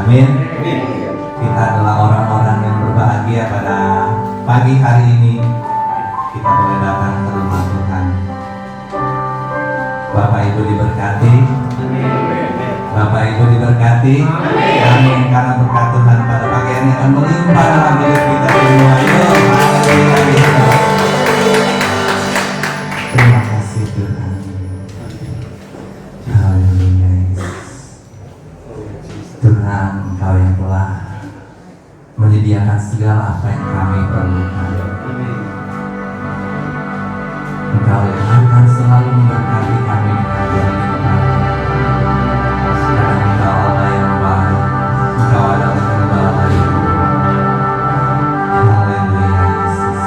Amin. Kita adalah orang-orang yang berbahagia pada pagi hari ini. Kita boleh datang ke rumah Tuhan. Bapak Ibu diberkati. Bapak Ibu diberkati. Amin. Karena berkat Tuhan pada pagi ini akan melimpah dalam hidup kita semua. Haleluya. Terima kasih Tuhan. Haleluya. Tuhan, Engkau yang telah menyediakan segala apa yang kami perlukan. Engkau yang akan selalu memberkati kami dengan berlimpah. Karena Engkau Allah yang baik. Engkau adalah Gembala yang baik. Haleluya Yesus.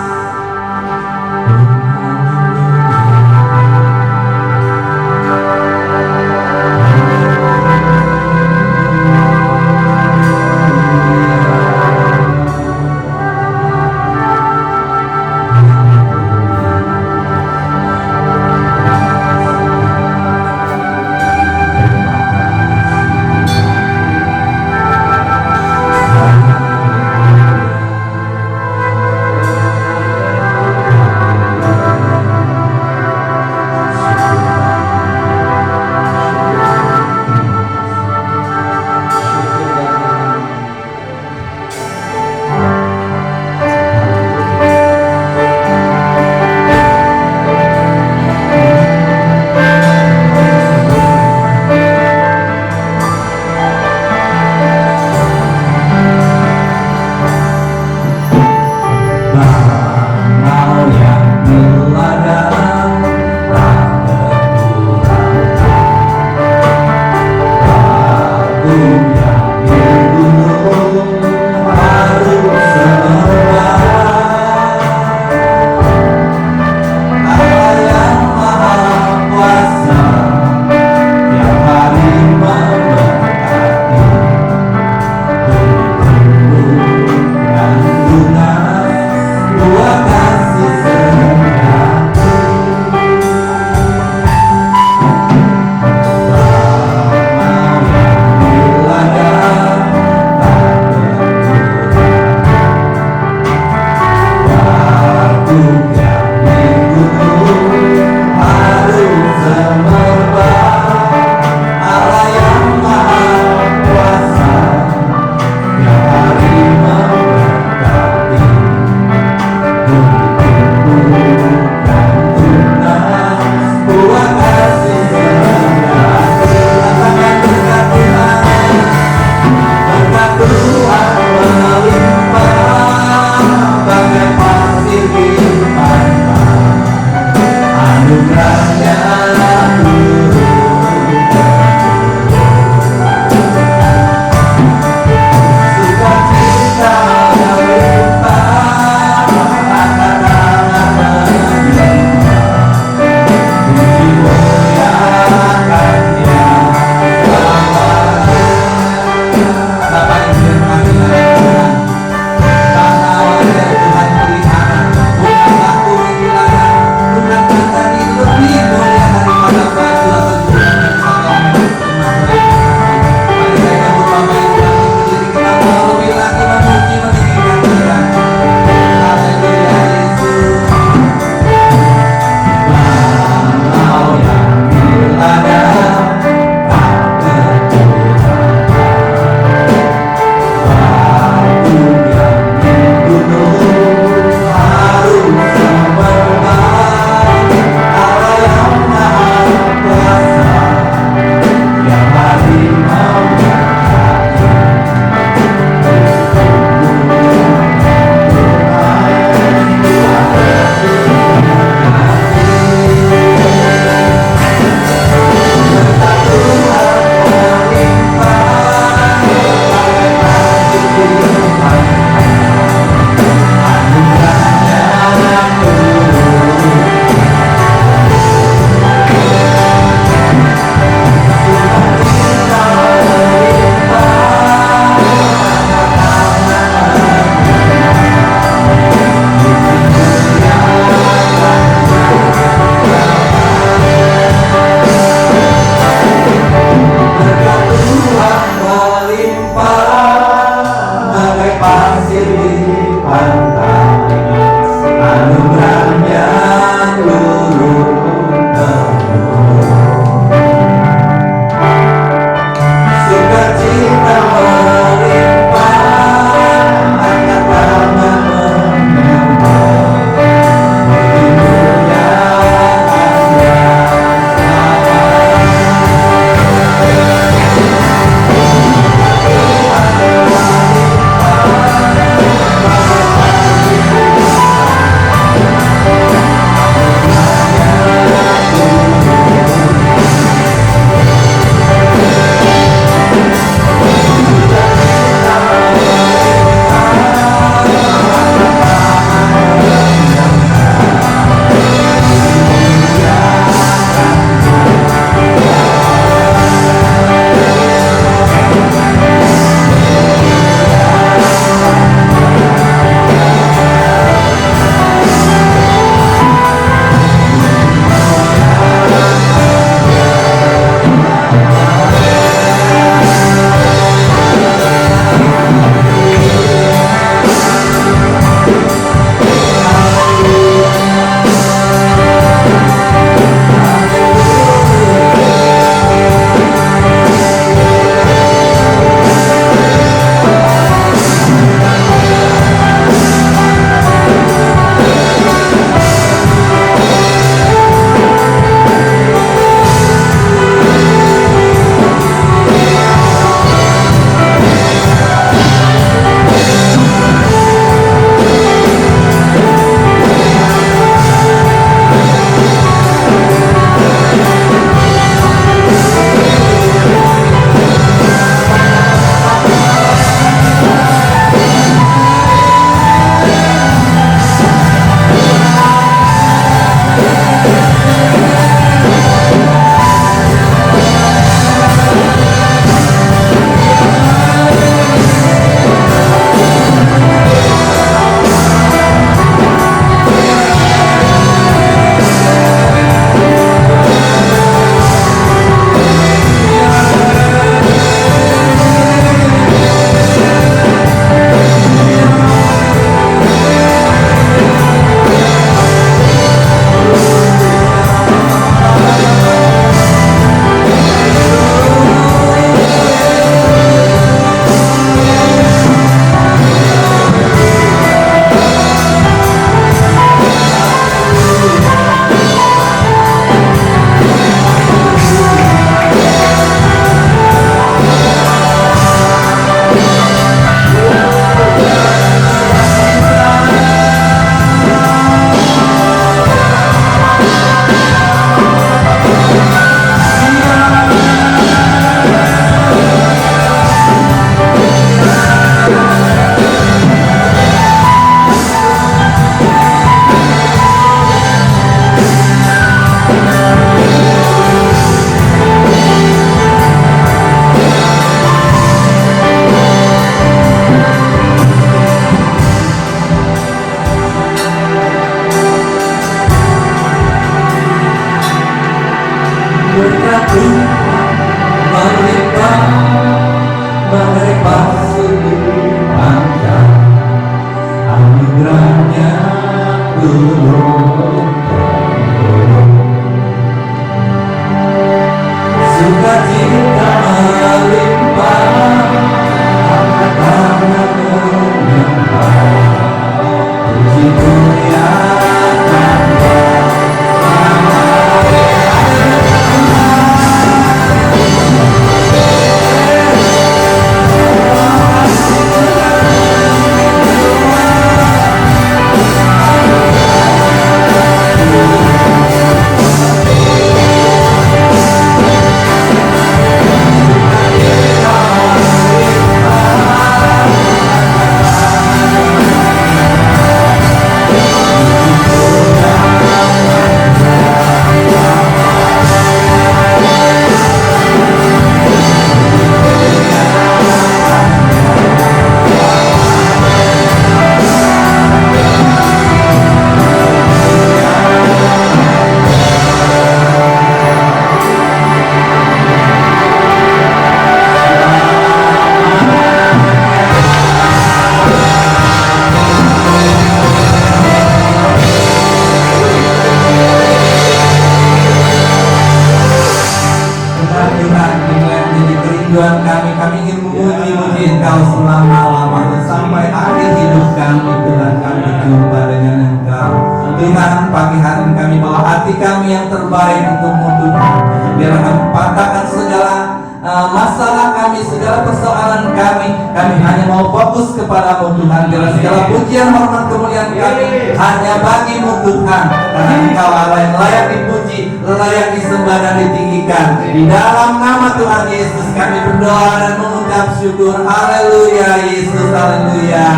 Tuhan kami ingin memuji-muji Engkau selama-lamanya sampai akhir hidup kami. Tuhan, kami berjumpa dengan Engkau. Tuhan, pagi hari ini kami bawa hati kami yang terbaik untukmu Tuhan. Biar kami patahkan segala masalah kami, segala persoalan kami hanya mau fokus kepadamu Tuhan. Biar segala pujian, hormat, kemuliaan kami hanya bagimu Tuhan, karena Engkau Allah yang layak dipuji, layak disembah dan ditinggikan. Di dalam nama Tuhan Yesus kami berdoa dan mengucap syukur. Haleluya Yesus, haleluya,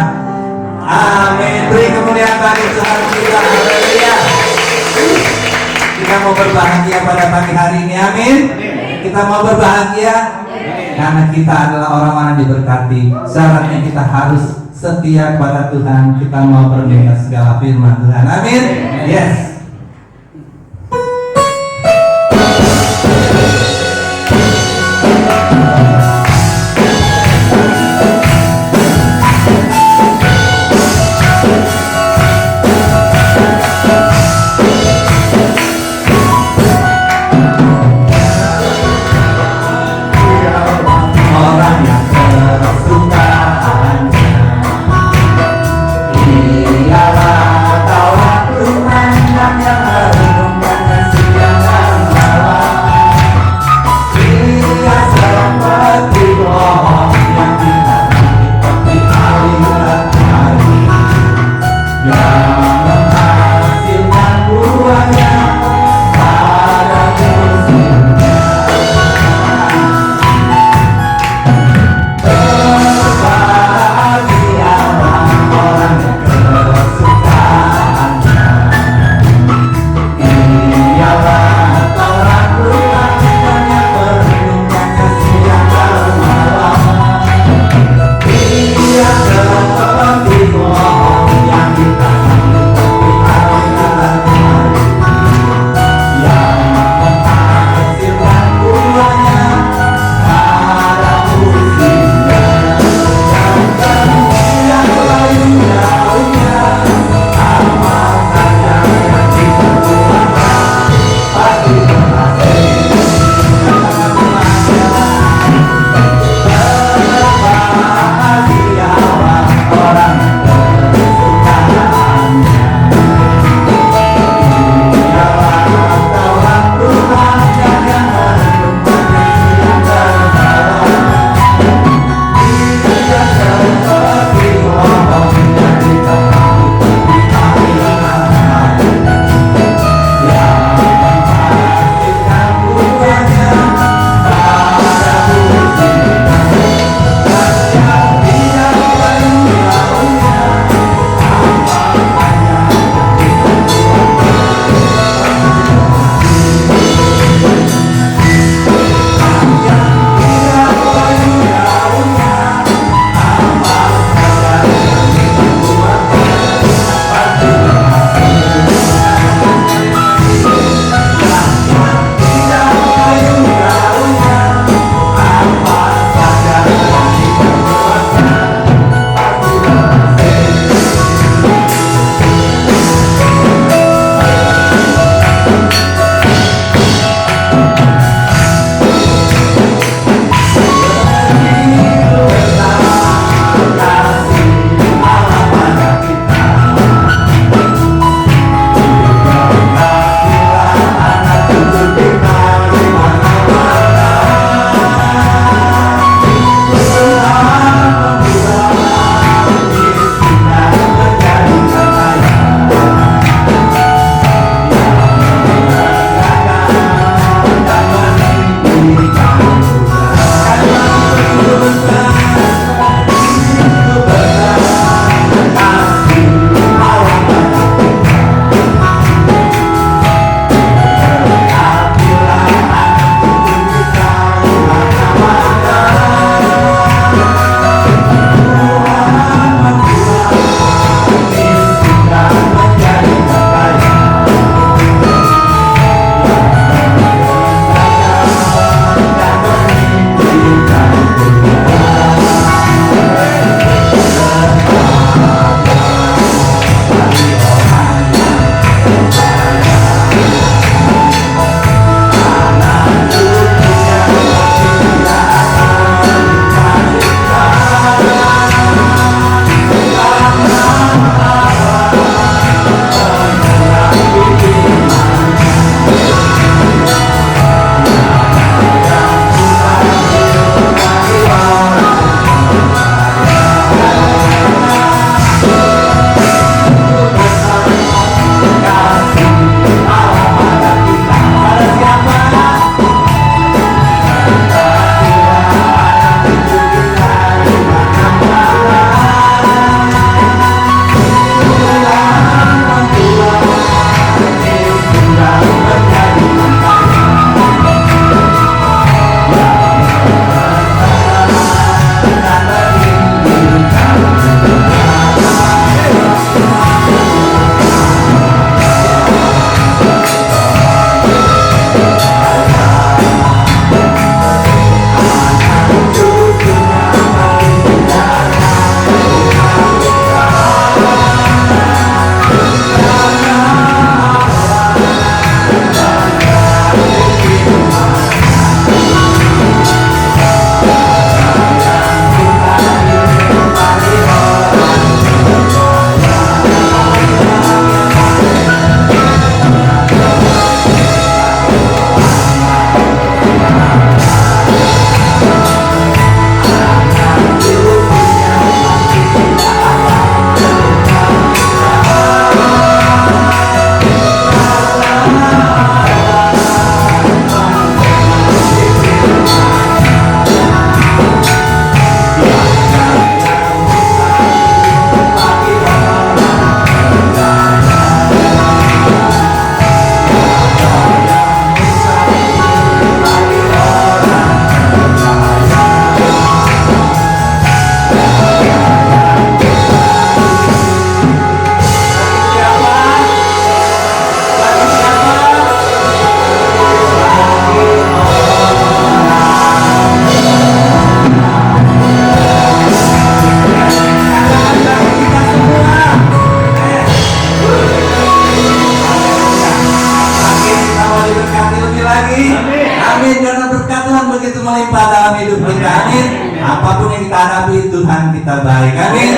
amin. Beri kemuliaan bagi Tuhan kita. Haleluya. Kita mau berbahagia pada pagi hari ini, amin. Kita mau berbahagia karena kita adalah orang-orang diberkati. Syaratnya kita harus setia kepada Tuhan. Kita mau berminta segala firman Tuhan, amin. Yes. Ialah tawa Tuhan. kita. Amin. Apapun yang kita hadapi, Tuhan kita baik. Amin.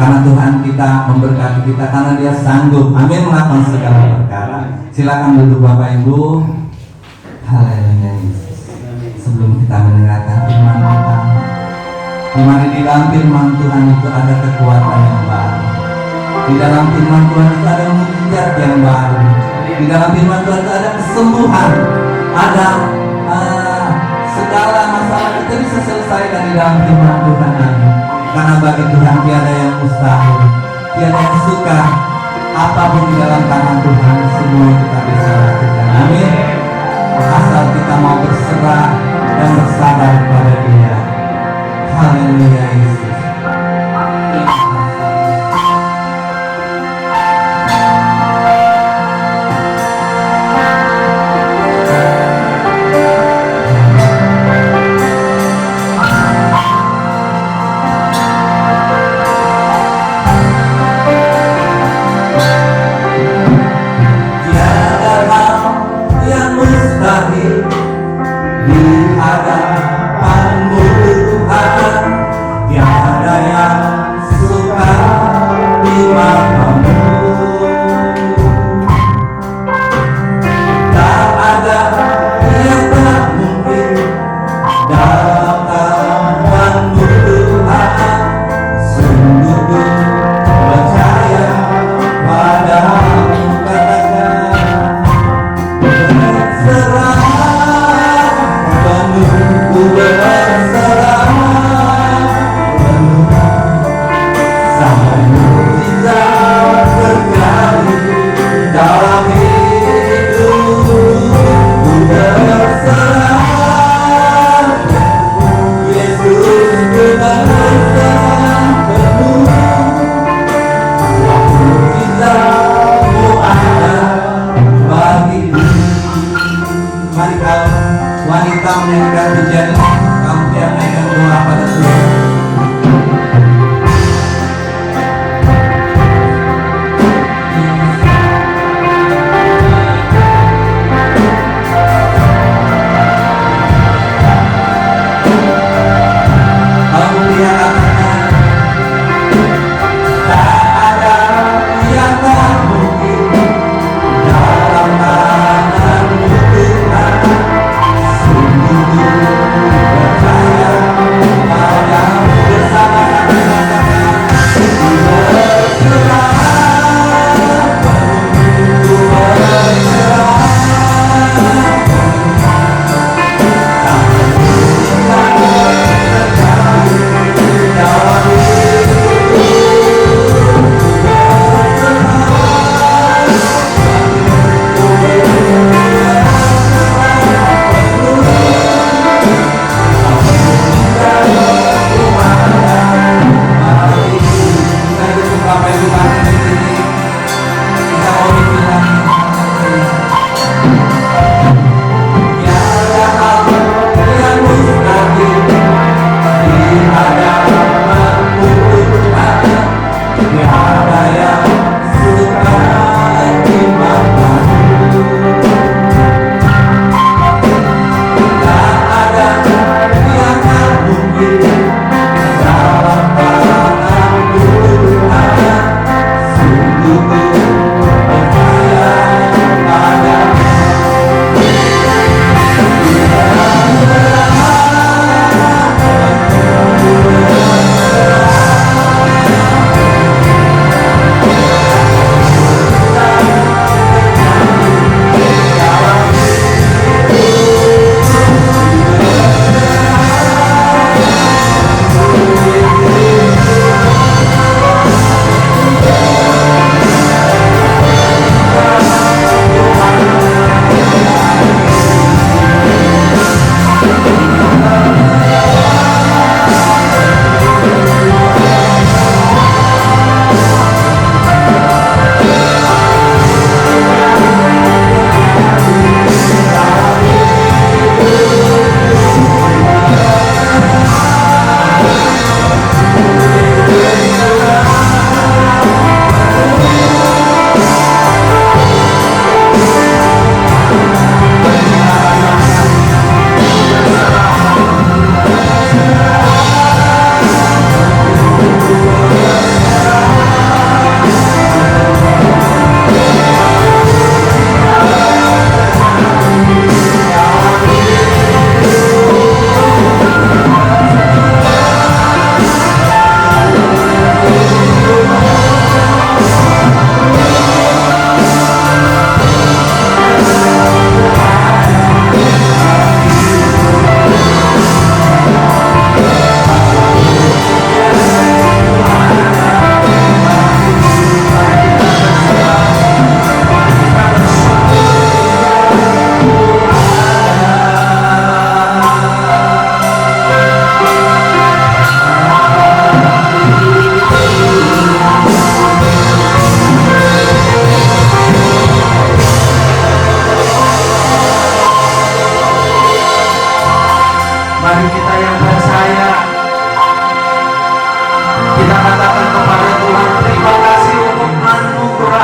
Karena Tuhan kita memberkati kita, karena Dia sanggup, amin, melakukan segala perkara. Silakan duduk Bapak Ibu. Haleluya Yesus. Sebelum kita mendengarkan firman Tuhan, di mana di dalam firman Tuhan itu ada kekuatan yang baru. Di dalam firman Tuhan itu ada mujizat yang baru. Di dalam firman Tuhan itu ada kesembuhan, ada segala masalah kita bisa selesaikan di dalam firman Tuhan ini. Karena bagi Tuhan tiada yang mustahil, tiada yang sukar. Apapun di dalam tangan Tuhan, semua kita bisa lakukan. Amin. Asal kita mau berserah dan bersabar kepada Dia. Haleluya Yesus.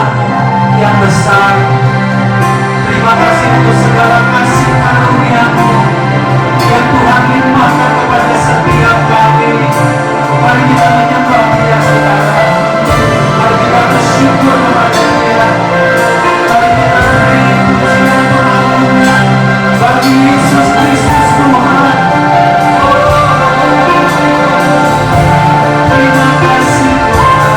anugerah-Mu yang besar. Terima kasih untuk segala kasih karunia-Mu yang Tuhan limpahkan kepada setiap kami. Mari kita menyembah Dia, saudara. Mari kita bersyukur kepada Dia. Mari kita beri pujian pengagungan bagi Yesus Kristus Tuhan. Terima kasih Tuhan.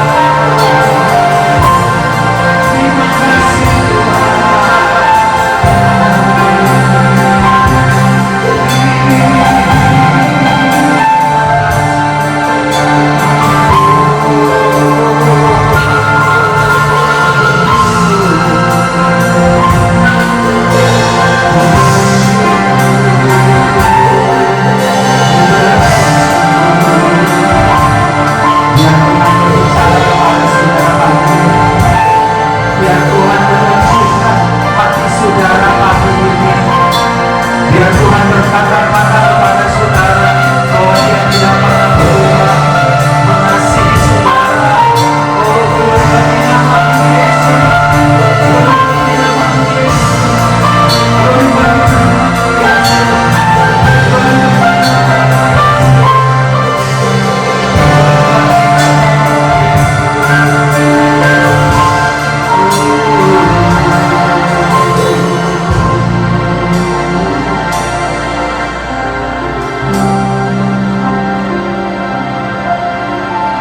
Terima kasih Tuhan. Biar Tuhan menunjukkan hati saudara pagi ini. Biar Tuhan berkata-kata kepada saudara bahwa Dia tidak pernah berubah mengasihi saudara. Oh, Tuhan bagi nama Yesus. Tuhan bagi nama Yesus. Tuhan bagi nama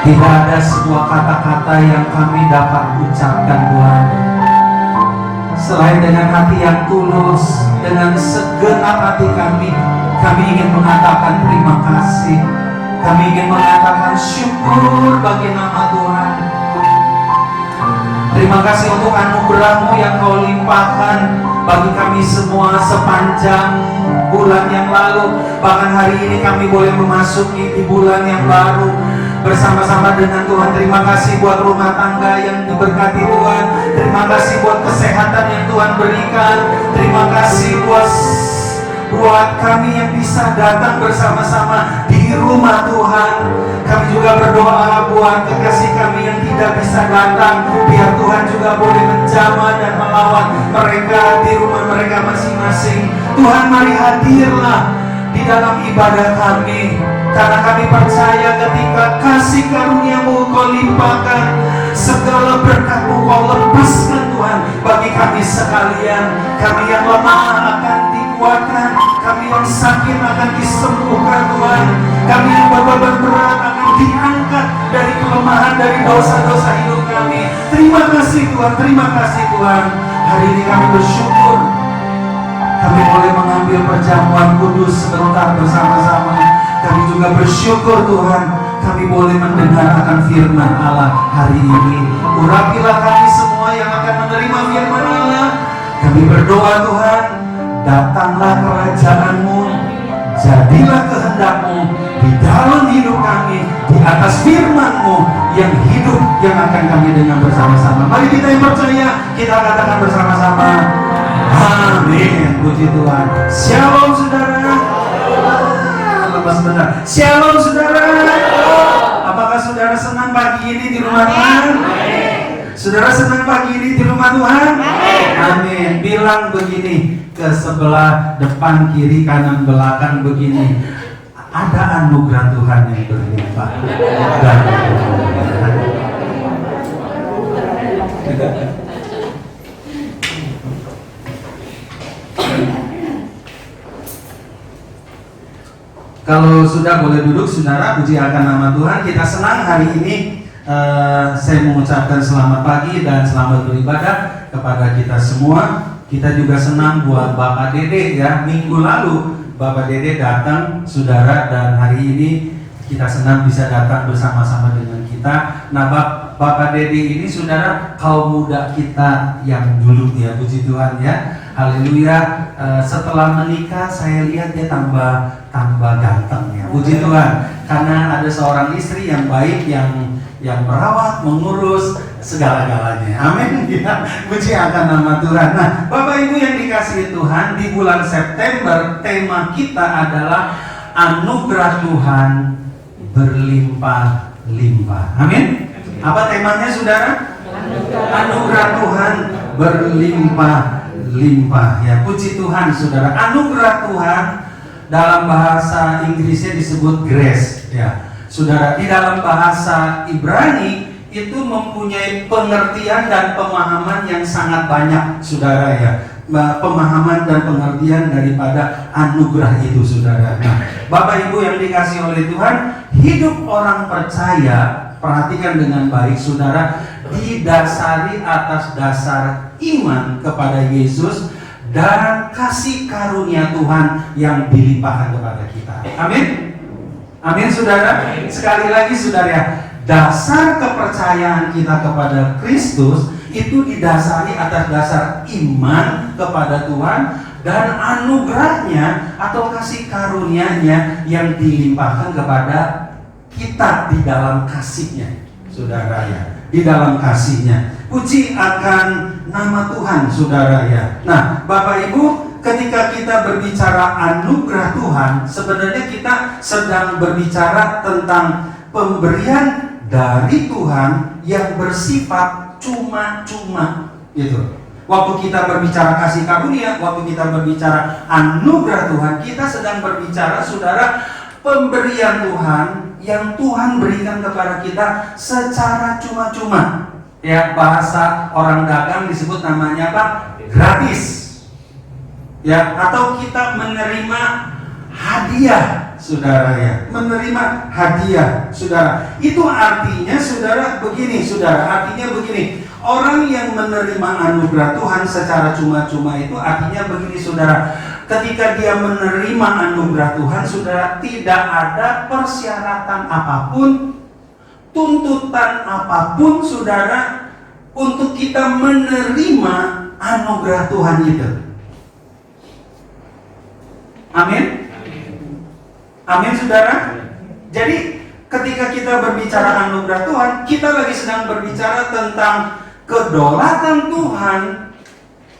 Tidak ada sebuah kata-kata yang kami dapat ucapkan Tuhan selain dengan hati yang tulus, dengan segenap hati kami ingin mengatakan terima kasih. Kami ingin mengatakan syukur bagi nama Tuhan. Terima kasih untuk anugerah-Mu yang Kau limpahkan bagi kami semua sepanjang bulan yang lalu. Bahkan hari ini kami boleh memasuki di bulan yang baru bersama-sama dengan Tuhan. Terima kasih buat rumah tangga yang diberkati Tuhan. Terima kasih buat kesehatan yang Tuhan berikan. Terima kasih buat kami yang bisa datang bersama-sama di rumah Tuhan. Kami juga berdoa buat kekasih kami yang tidak bisa datang. Biar Tuhan juga boleh menjamah dan melawat mereka di rumah mereka masing-masing. Tuhan, mari hadirlah di dalam ibadah kami. Karena kami percaya ketika kasih karunia-Mu Kau limpahkan, segala berkat-Mu Kau lepaskan Tuhan bagi kami sekalian. Kami yang lemah akan dikuatkan, kami yang sakit akan disembuhkan Tuhan. Kami yang berbeban berat akan diangkat dari kelemahan, dari dosa-dosa hidup kami. Terima kasih Tuhan, terima kasih Tuhan. Hari ini kami bersyukur kami boleh mengambil perjamuan kudus sebentar bersama-sama. Kami juga bersyukur Tuhan, kami boleh mendengar akan firman Allah hari ini. Urapilah kami semua yang akan menerima firman Allah. Kami berdoa Tuhan, datanglah kerajaan-Mu, jadilah kehendak-Mu di dalam hidup kami, di atas firman-Mu yang hidup yang akan kami dengar bersama-sama. Mari kita yang percaya, kita katakan bersama-sama, amin. Puji Tuhan. Shalom saudara. Lepas benar. Shalom saudara. Apakah saudara senang pagi ini di rumah Tuhan? Saudara senang pagi ini di rumah Tuhan? Amin. Bilang begini ke sebelah depan, kiri, kanan, belakang begini. Ada anugerah Tuhan yang berlimpah. Kalau sudah boleh duduk, saudara, puji akan nama Tuhan. Kita senang hari ini. Saya mengucapkan selamat pagi dan selamat beribadah kepada kita semua. Kita juga senang buat Bapak Dede ya. Minggu lalu Bapak Dede datang, saudara, dan hari ini kita senang bisa datang bersama-sama dengan kita. Nah, Bapak Dede ini, saudara, kaum muda kita yang dulu ya, puji Tuhan ya. Haleluya. Setelah menikah saya lihat dia tambah ganteng ya, puji Tuhan. Karena ada seorang istri yang baik, yang merawat, mengurus segala-galanya. Amin ya. Puji akan nama Tuhan. Nah, Bapak Ibu yang dikasihi Tuhan, di bulan September tema kita adalah anugerah Tuhan berlimpah-limpah. Amin. Apa temanya saudara? Anugerah Tuhan berlimpah-limpah ya. Puji Tuhan saudara. Anugerah Tuhan dalam bahasa Inggrisnya disebut grace ya. Saudara, di dalam bahasa Ibrani itu mempunyai pengertian dan pemahaman yang sangat banyak saudara ya. Pemahaman dan pengertian daripada anugerah itu saudara. Nah, Bapak Ibu yang dikasihi oleh Tuhan, hidup orang percaya, perhatikan dengan baik saudara, didasari atas dasar iman kepada Yesus dan kasih karunia Tuhan yang dilimpahkan kepada kita. Amin. Amin saudara. Sekali lagi saudara ya, dasar kepercayaan kita kepada Kristus itu didasari atas dasar iman kepada Tuhan dan anugerahnya atau kasih karunia-Nya yang dilimpahkan kepada kita di dalam kasih-Nya, saudara ya, di dalam kasih-Nya. Puji akan nama Tuhan, saudara ya. Nah, Bapak Ibu, ketika kita berbicara anugerah Tuhan, sebenarnya kita sedang berbicara tentang pemberian dari Tuhan yang bersifat cuma-cuma gitu. Waktu kita berbicara kasih karunia, waktu kita berbicara anugerah Tuhan, kita sedang berbicara saudara pemberian Tuhan yang Tuhan berikan kepada kita secara cuma-cuma. Ya, bahasa orang dagang disebut namanya apa? Gratis. Ya, atau kita menerima hadiah, saudara ya. Menerima hadiah, saudara. Itu artinya saudara begini, saudara. Artinya begini. Orang yang menerima anugerah Tuhan secara cuma-cuma itu artinya begini, saudara. Ketika dia menerima anugerah Tuhan, saudara, tidak ada persyaratan apapun, tuntutan apapun, saudara, untuk kita menerima anugerah Tuhan itu. Amin. Amin saudara. Jadi ketika kita berbicara anugerah Tuhan, kita lagi sedang berbicara tentang kedaulatan Tuhan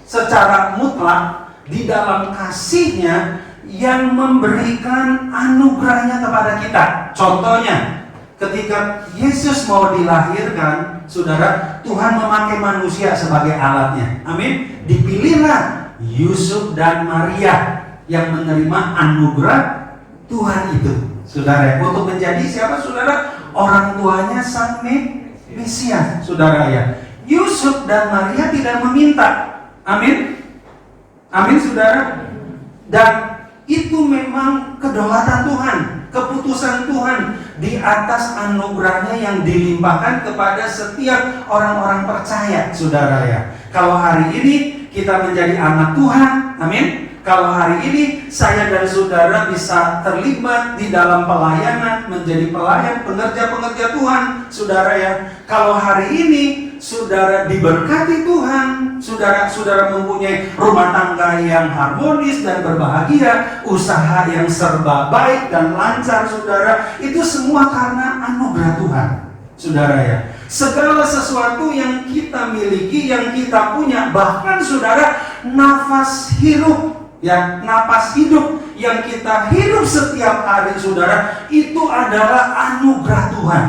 secara mutlak di dalam kasih-Nya yang memberikan anugerahnya kepada kita. Contohnya, ketika Yesus mau dilahirkan, saudara, Tuhan memakai manusia sebagai alatnya. Amin. Dipilihlah Yusuf dan Maria yang menerima anugerah Tuhan itu, saudara, untuk menjadi siapa, saudara? Orang tuanya sang Mesias, saudara ya. Yusuf dan Maria tidak meminta. Amin. Amin, saudara. Dan itu memang kedaulatan Tuhan, keputusan Tuhan di atas anugerahnya yang dilimpahkan kepada setiap orang-orang percaya, saudara ya. Kalau hari ini kita menjadi anak Tuhan, amin. Kalau hari ini saya dan saudara bisa terlibat di dalam pelayanan, menjadi pelayan, pengerja-pengerja Tuhan, saudara ya. Kalau hari ini saudara diberkati Tuhan, saudara mempunyai rumah tangga yang harmonis dan berbahagia, usaha yang serba baik dan lancar, saudara, itu semua karena anugerah Tuhan, saudara ya. Segala sesuatu yang kita miliki, yang kita punya, bahkan saudara, nafas hidup, ya, napas hidup yang kita hidup setiap hari, saudara, itu adalah anugerah Tuhan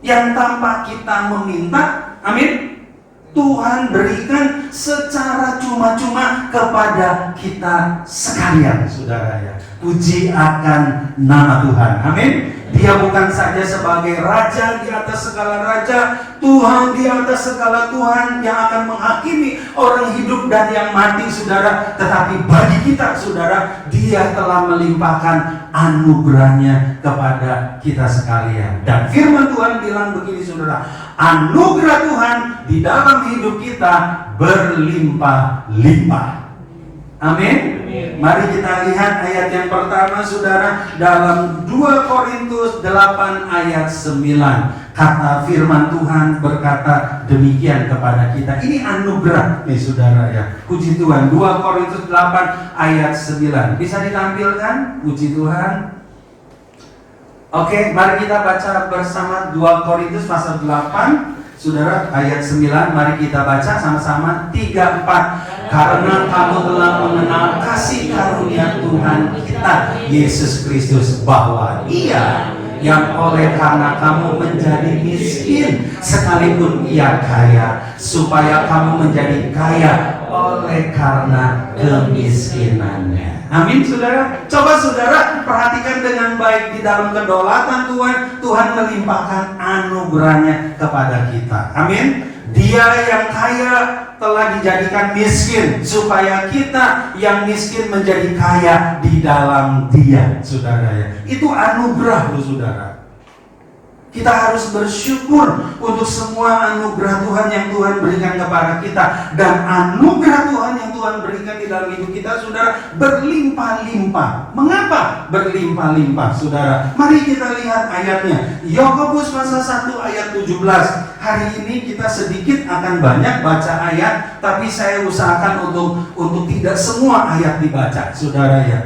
yang tanpa kita meminta, amin, Tuhan berikan secara cuma-cuma kepada kita sekalian, saudara ya. Puji akan nama Tuhan, amin. Dia bukan saja sebagai raja di atas segala raja, Tuhan di atas segala Tuhan yang akan menghakimi orang hidup dan yang mati, saudara. Tetapi bagi kita, saudara, Dia telah melimpahkan anugerahnya kepada kita sekalian. Dan firman Tuhan bilang begini, saudara, anugerah Tuhan di dalam hidup kita berlimpah-limpah. Amin. Mari kita lihat ayat yang pertama, saudara, dalam 2 Korintus 8 ayat 9. Kata firman Tuhan berkata demikian kepada kita. Ini anugerah nih, saudara ya. Puji Tuhan. 2 Korintus 8 ayat 9. Bisa ditampilkan? Puji Tuhan. Oke, mari kita baca bersama 2 Korintus pasal 8, saudara, ayat 9. Mari kita baca sama-sama 3-4. Karena kamu telah mengenal kasih karunia Tuhan kita Yesus Kristus, bahwa Ia yang oleh karena kamu menjadi miskin sekalipun ia kaya, supaya kamu menjadi kaya oleh karena kemiskinannya. Amin, saudara. Coba saudara perhatikan dengan baik, di dalam kedaulatan Tuhan, Tuhan melimpahkan anugerahnya kepada kita. Amin. Dia yang kaya telah dijadikan miskin, supaya kita yang miskin menjadi kaya di dalam Dia, saudara ya. Itu anugerah loh, saudara. Kita harus bersyukur untuk semua anugerah Tuhan yang Tuhan berikan kepada kita. Dan anugerah Tuhan yang Tuhan berikan di dalam hidup kita, saudara, berlimpah-limpah. Mengapa berlimpah-limpah, saudara? Mari kita lihat ayatnya. Yakobus pasal 1 ayat 17. Hari ini kita sedikit akan banyak baca ayat, tapi saya usahakan untuk tidak semua ayat dibaca, saudara ya.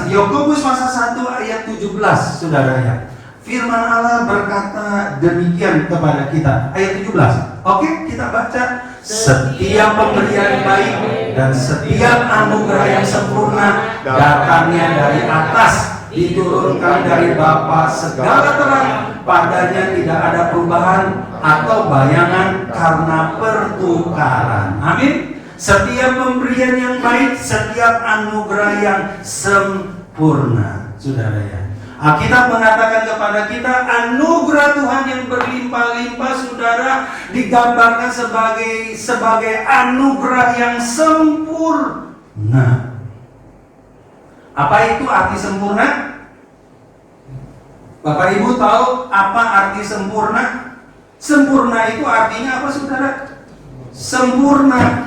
Yakobus pasal 1 ayat 17, saudara ya. Firman Allah berkata demikian kepada kita. Ayat 17. Oke, kita baca. Setiap pemberian baik dan setiap anugerah yang sempurna datangnya dari atas, diturunkan dari Bapa segala terang. Padanya tidak ada perubahan atau bayangan karena pertukaran. Amin. Setiap pemberian yang baik, setiap anugerah yang sempurna, saudara ya. Alkitab mengatakan kepada kita, anugerah Tuhan yang berlimpah-limpah, saudara, digambarkan sebagai anugerah yang sempurna. Apa itu arti sempurna? Bapak Ibu tahu apa arti sempurna? Sempurna itu artinya apa, saudara? Sempurna.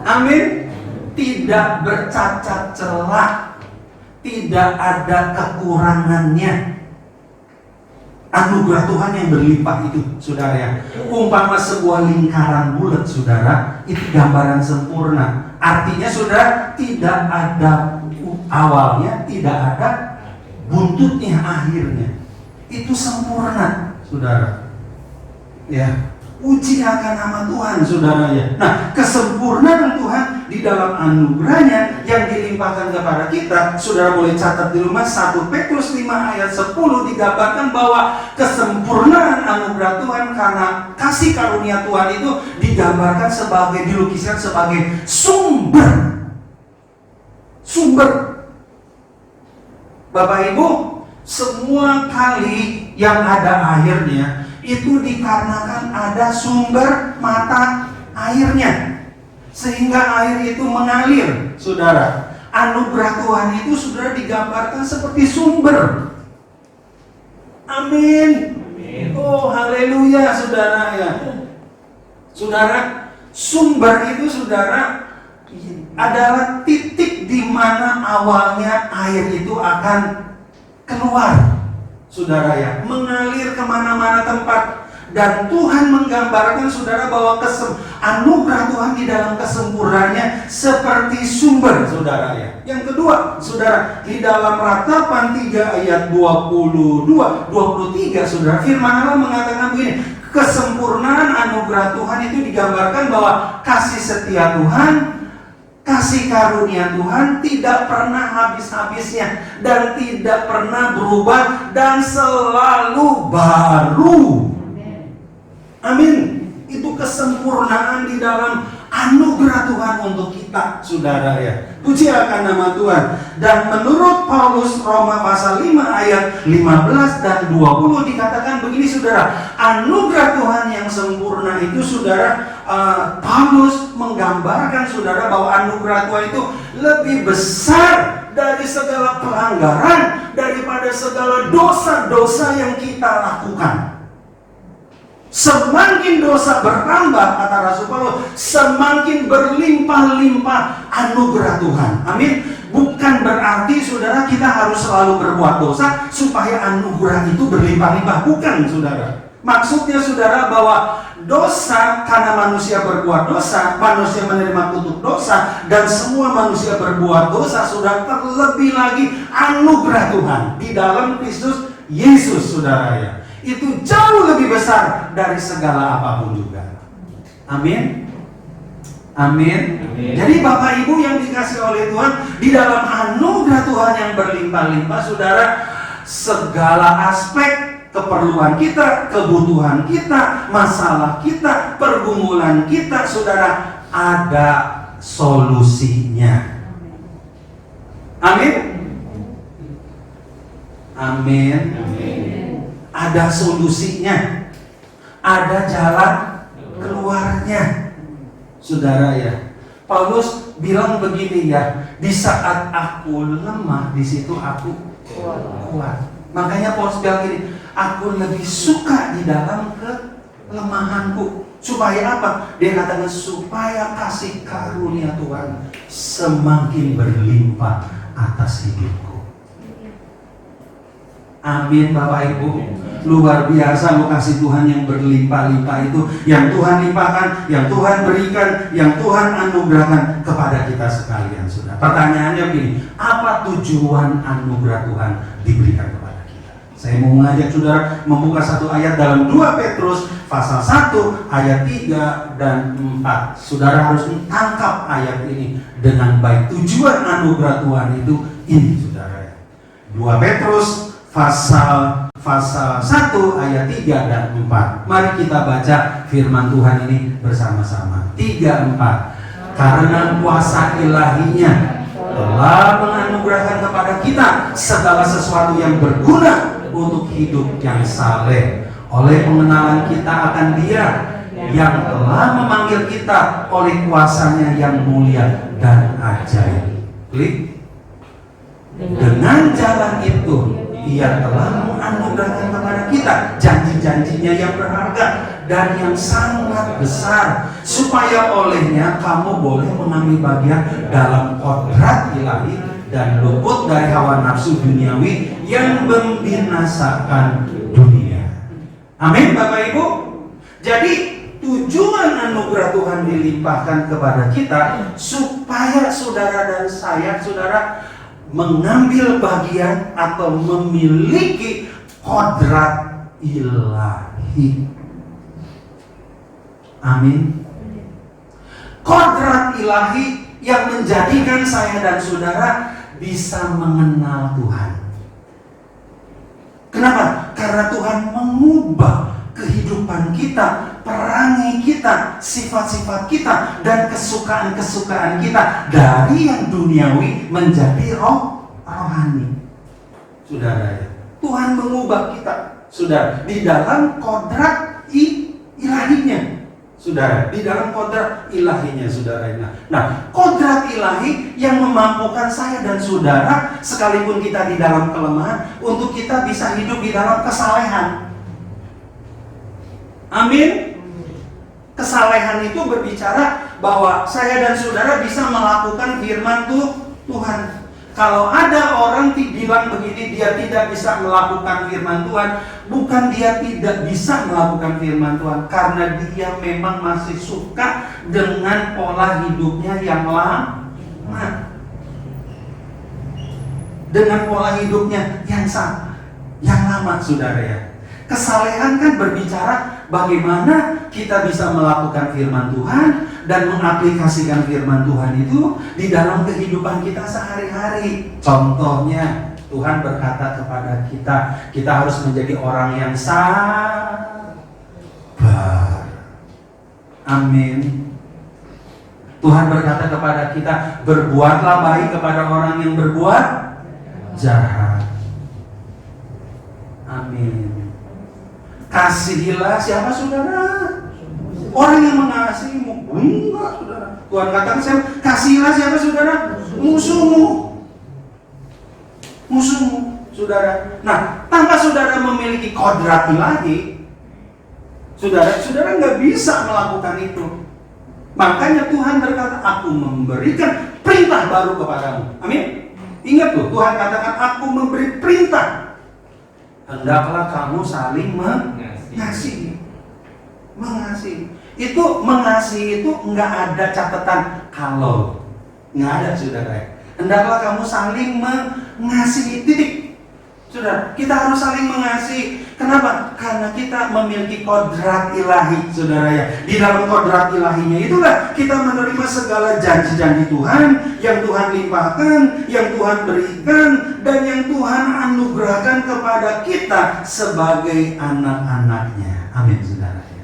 Amin. Tidak bercacat celah, tidak ada kekurangannya. Anugerah Tuhan yang berlimpah itu, saudara ya. Umpama sebuah lingkaran bulat, saudara, itu gambaran sempurna. Artinya, saudara, tidak ada awalnya, tidak ada buntutnya, akhirnya. Itu sempurna, saudara. Ya. Uji akan nama Tuhan, saudara ya. Nah, kesempurnaan Tuhan di dalam anugerahnya yang dilimpahkan kepada kita, saudara boleh catat di rumah, 1 Petrus 5 ayat 10 digambarkan bahwa kesempurnaan anugerah Tuhan karena kasih karunia Tuhan itu digambarkan sebagai, dilukiskan sebagai sumber. Bapak Ibu, semua kali yang ada akhirnya itu dikarenakan ada sumber mata airnya, sehingga air itu mengalir, saudara. Anugerah Tuhan itu, saudara, digambarkan seperti sumber. Amin. Oh, haleluya, saudara ya. Saudara, sumber itu, saudara, adalah titik di mana awalnya air itu akan keluar, saudara ya, mengalir kemana-mana tempat. Dan Tuhan menggambarkan, saudara, bahwa anugerah Tuhan di dalam kesempurnaannya seperti sumber, saudara ya. Yang kedua, saudara, di dalam Ratapan 3 ayat 23, saudara, firman Allah mengatakan begini, kesempurnaan anugerah Tuhan itu digambarkan bahwa kasih setia Tuhan, kasih karunia Tuhan tidak pernah habis-habisnya dan tidak pernah berubah dan selalu baru. Amin. Itu kesempurnaan di dalam anugerah Tuhan untuk kita, saudara ya. Puji akan nama Tuhan. Dan menurut Paulus, Roma pasal 5 ayat 15 dan 20 dikatakan begini, saudara, anugerah Tuhan yang sempurna itu, saudara, Paulus menggambarkan, saudara, bahwa anugerah Tuhan itu lebih besar dari segala pelanggaran, daripada segala dosa-dosa yang kita lakukan. Semakin dosa bertambah, kata Rasul Paulus, semakin berlimpah-limpah anugerah Tuhan. Amin. Bukan berarti, saudara, kita harus selalu berbuat dosa supaya anugerah itu berlimpah-limpah. Bukan, saudara. Maksudnya, saudara, bahwa dosa, karena manusia berbuat dosa, manusia menerima kutuk dosa, dan semua manusia berbuat dosa, sudah terlebih lagi anugerah Tuhan di dalam Kristus Yesus, saudara ya. Itu jauh lebih besar dari segala apapun juga. Amin. Amin. Jadi Bapak Ibu yang dikasih oleh Tuhan, di dalam anugerah Tuhan yang berlimpah-limpah, saudara, segala aspek keperluan kita, kebutuhan kita, masalah kita, pergumulan kita, saudara, ada solusinya. Amin. Amin. Ada solusinya, ada jalan keluarnya, saudara ya. Paulus bilang begini ya, di saat aku lemah, di situ aku kuat. Makanya Paulus bilang gini, aku lebih suka di dalam kelemahanku. Supaya apa? Dia katakan supaya kasih karunia Tuhan semakin berlimpah atas hidupku. Amin Bapak Ibu. Luar biasa loh kasih Tuhan yang berlimpah-limpah itu, yang Tuhan limpahkan, yang Tuhan berikan, yang Tuhan anugerahkan kepada kita sekalian, saudara. Pertanyaannya begini, apa tujuan anugerah Tuhan diberikan kepada kita? Saya mau mengajak saudara membuka satu ayat dalam 2 Petrus pasal 1 ayat 3 dan 4. Saudara harus tangkap ayat ini dengan baik. Tujuan anugerah Tuhan itu ini, saudara. 2 Petrus pasal 1 ayat 3 dan 4. Mari kita baca firman Tuhan ini bersama-sama. 3, 4. Karena kuasa ilahinya telah menganugerahkan kepada kita segala sesuatu yang berguna untuk hidup yang saleh oleh pengenalan kita akan Dia yang telah memanggil kita oleh kuasanya yang mulia dan ajaib. Klik. Dengan jalan itu Ia telah menganugerahkan kepada kita janji-janjinya yang berharga dan yang sangat besar, supaya olehnya kamu boleh mengambil bagian dalam kodrat ilahi dan luput dari hawa nafsu duniawi yang membinasakan dunia. Amin Bapak Ibu. Jadi tujuan anugerah Tuhan dilimpahkan kepada kita supaya saudara dan saya, saudara, mengambil bagian atau memiliki kodrat ilahi. Amin. Kodrat ilahi yang menjadikan saya dan saudara bisa mengenal Tuhan. Kenapa? Karena Tuhan mengubah kehidupan kita, perangai kita, sifat-sifat kita, dan kesukaan-kesukaan kita dari yang duniawi menjadi rohani. Saudara ya, Tuhan mengubah kita, saudara, di dalam kodrat ilahinya. Saudara, di dalam kodrat ilahinya, saudara. Nah, kodrat ilahi yang memampukan saya dan saudara, sekalipun kita di dalam kelemahan, untuk kita bisa hidup di dalam kesalehan. Amin. Kesalehan itu berbicara bahwa saya dan saudara bisa melakukan firman Tuhan. Kalau ada orang bilang begini, dia tidak bisa melakukan firman Tuhan, bukan dia tidak bisa melakukan firman Tuhan, karena dia memang masih suka dengan pola hidupnya yang lama. Dengan pola hidupnya yang lama, saudara ya. Kesalehan kan berbicara bagaimana kita bisa melakukan firman Tuhan dan mengaplikasikan firman Tuhan itu di dalam kehidupan kita sehari-hari. Contohnya, Tuhan berkata kepada kita, kita harus menjadi orang yang sabar. Amin. Tuhan berkata kepada kita, berbuatlah baik kepada orang yang berbuat jahat. Amin. Kasihilah siapa, saudara? Orang yang mengasihimu. Enggak, saudara. Tuhan katakan, kasihilah siapa, saudara? Musuhmu, saudara. Nah, tanpa saudara memiliki kodrat ilahi, saudara nggak bisa melakukan itu. Makanya Tuhan berkata, aku memberikan perintah baru kepadamu. Amin. Ingat loh, Tuhan katakan, aku memberi perintah. Hendaklah kamu saling mengasihi. Itu mengasihi itu nggak ada catatan kalau, nggak ada, saudara. Hendaklah kamu saling mengasihi, titik. Saudara, kita harus saling mengasihi. Kenapa? Karena kita memiliki kodrat ilahi, saudara ya. Di dalam kodrat ilahinya itulah kita menerima segala janji-janji Tuhan yang Tuhan limpahkan, yang Tuhan berikan, dan yang Tuhan anugerahkan kepada kita sebagai anak-anaknya. Amin, saudara ya.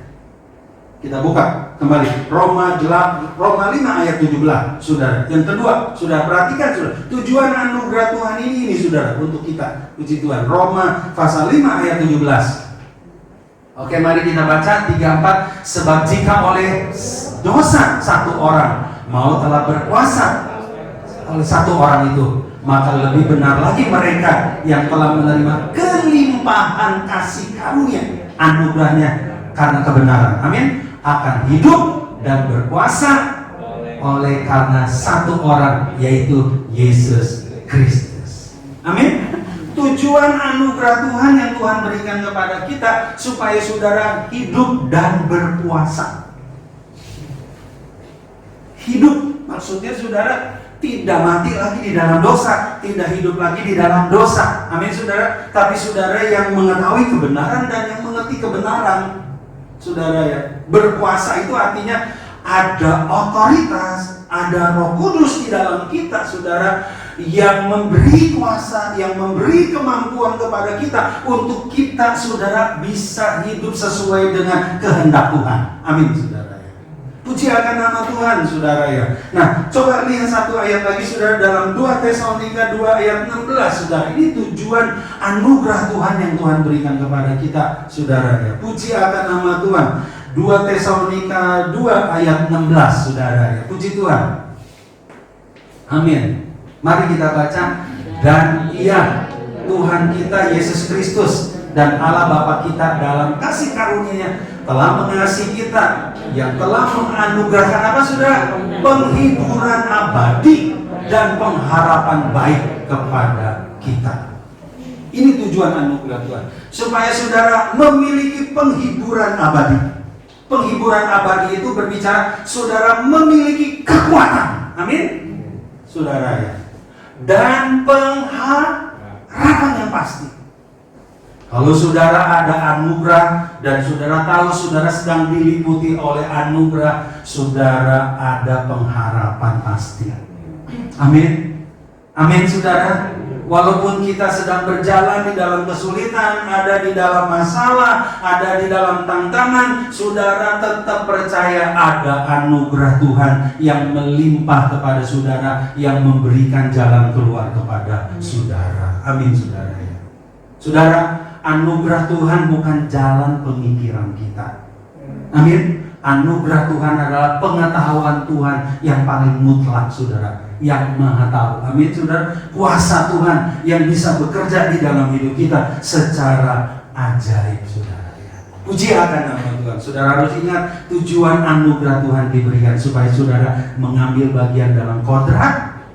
Kita buka kembali Roma 5 ayat 17, saudara. Yang kedua, sudah perhatikan, saudara. Tujuan anugerah Tuhan ini saudara, untuk kita. Puji Tuhan. Roma pasal 5 ayat 17. Oke, mari kita baca 34. Sebab jika oleh dosa satu orang maut telah berkuasa oleh satu orang itu, maka lebih benar lagi mereka yang telah menerima kelimpahan kasih karunia anugerahnya karena kebenaran, amin, akan hidup dan berkuasa oleh karena satu orang, yaitu Yesus Kristus. Amin. Tujuan anugerah Tuhan yang Tuhan berikan kepada kita supaya saudara hidup dan berkuasa. Hidup maksudnya saudara tidak mati lagi di dalam dosa, tidak hidup lagi di dalam dosa. Amin, saudara. Tapi saudara yang mengetahui kebenaran dan yang mengerti kebenaran. Saudara ya, berkuasa itu artinya ada otoritas, ada Roh Kudus di dalam kita, saudara, yang memberi kuasa, yang memberi kemampuan kepada kita untuk kita, saudara, bisa hidup sesuai dengan kehendak Tuhan. Amin, saudara ya. Puji akan nama Tuhan, saudara ya. Nah, coba lihat satu ayat lagi, saudara, dalam 2 Tesalonika 2 ayat 16, saudara. Ini tujuan anugerah Tuhan yang Tuhan berikan kepada kita, saudara ya. Puji akan nama Tuhan. 2 Tesalonika 2 ayat 16, saudara ya. Puji Tuhan. Amin. Mari kita baca. Dan Ia, Tuhan kita Yesus Kristus dan Allah Bapa kita dalam kasih karunia-Nya telah mengasihi kita, yang telah menganugerahkan apa, saudara? Penghiburan abadi dan pengharapan baik kepada kita. Ini tujuan anugerah Tuhan, supaya saudara memiliki penghiburan abadi. Penghiburan abadi itu berbicara saudara memiliki kekuatan. Amin, saudara ya. Dan pengharapan yang pasti. Kalau saudara ada anugerah dan saudara tahu saudara sedang diliputi oleh anugerah, saudara ada pengharapan pasti. Amin. Amin, saudara. Walaupun kita sedang berjalan di dalam kesulitan, ada di dalam masalah, ada di dalam tantangan, saudara tetap percaya ada anugerah Tuhan yang melimpah kepada saudara, yang memberikan jalan keluar kepada saudara. Amin, saudara ya. Saudara, anugerah Tuhan bukan jalan pemikiran kita. Amin. Anugerah Tuhan adalah pengetahuan Tuhan yang paling mutlak, saudara, yang maha tahu. Amin, saudara. Kuasa Tuhan yang bisa bekerja di dalam hidup kita secara ajaib, saudara. Puji akan nama Tuhan. Saudara harus ingat, tujuan anugerah Tuhan diberikan supaya saudara mengambil bagian dalam kodrat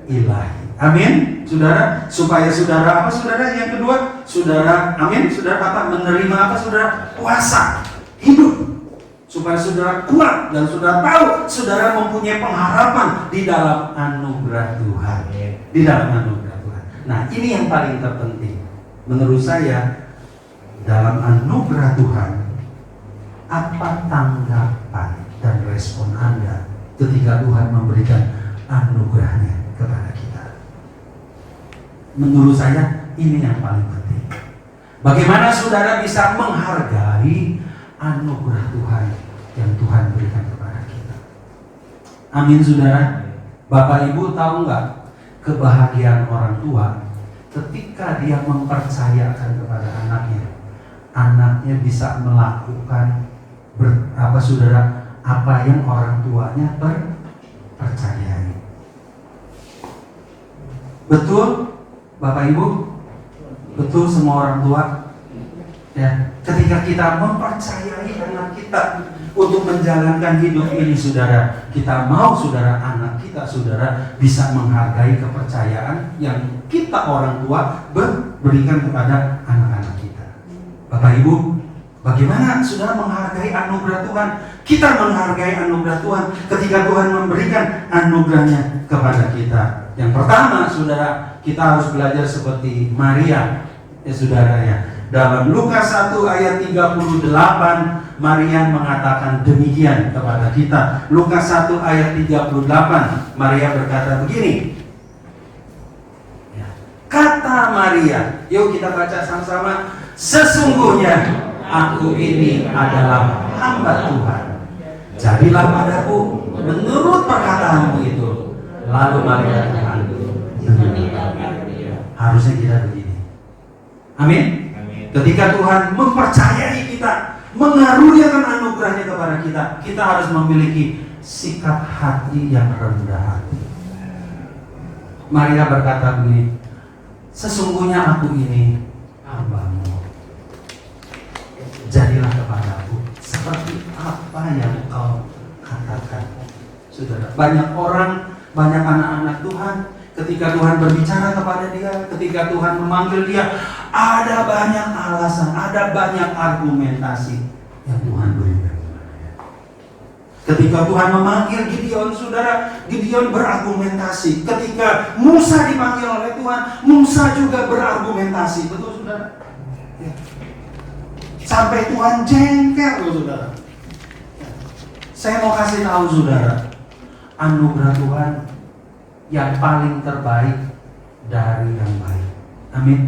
ilahi. Amin, saudara. Supaya saudara apa, saudara? Yang kedua, saudara, amin, saudara apa? Menerima apa, saudara? Kuasa hidup. Supaya saudara kuat dan saudara tahu saudara mempunyai pengharapan di dalam anugerah Tuhan. Di dalam anugerah Tuhan. Nah, ini yang paling terpenting menurut saya dalam anugerah Tuhan. Apa tanggapan dan respon Anda ketika Tuhan memberikan anugerahnya kepada kita? Menurut saya ini yang paling penting. Bagaimana saudara bisa menghargai anugerah Tuhan yang Tuhan berikan kepada kita. Amin, saudara. Bapak Ibu tahu nggak kebahagiaan orang tua ketika dia mempercayakan kepada anaknya bisa melakukan saudara, apa yang orang tuanya percayai. Betul, Bapak Ibu? Betul semua orang tua? Ya, ketika kita mempercayai anak kita untuk menjalankan hidup ini, saudara, kita mau saudara anak kita, saudara, bisa menghargai kepercayaan yang kita orang tua berikan kepada anak-anak kita. Bapak Ibu, bagaimana saudara menghargai anugerah Tuhan? Kita menghargai anugerah Tuhan ketika Tuhan memberikan anugerahnya kepada kita. Yang pertama, saudara, kita harus belajar seperti Maria, ya saudara ya. Dalam Lukas 1 ayat 38, Maria mengatakan demikian kepada kita. Lukas 1 ayat 38, Maria berkata begini. Kata Maria, yuk kita baca sama-sama. Sesungguhnya aku ini adalah hamba Tuhan. Jadilah padaku menurut perkataanmu itu. Lalu Maria Tuhan harusnya kita begini. Amin. Ketika Tuhan mempercayai kita, mengaruniakan anugerahnya kepada kita, kita harus memiliki sikap hati yang rendah hati. Maria berkata begini, sesungguhnya aku ini hamba-Mu. Jadilah kepadaku seperti apa yang Kau katakan. Saudara, banyak orang, banyak anak-anak Tuhan, ketika Tuhan berbicara kepada dia, ketika Tuhan memanggil dia, ada banyak alasan, ada banyak argumentasi yang Tuhan berikan. Ketika Tuhan memanggil Gideon, saudara, Gideon berargumentasi. Ketika Musa dipanggil oleh Tuhan, Musa juga berargumentasi. Betul, saudara? Ya. Sampai Tuhan jengkel, saudara. Saya mau kasih tahu, saudara, anugerah Tuhan yang paling terbaik dari yang baik. Amin.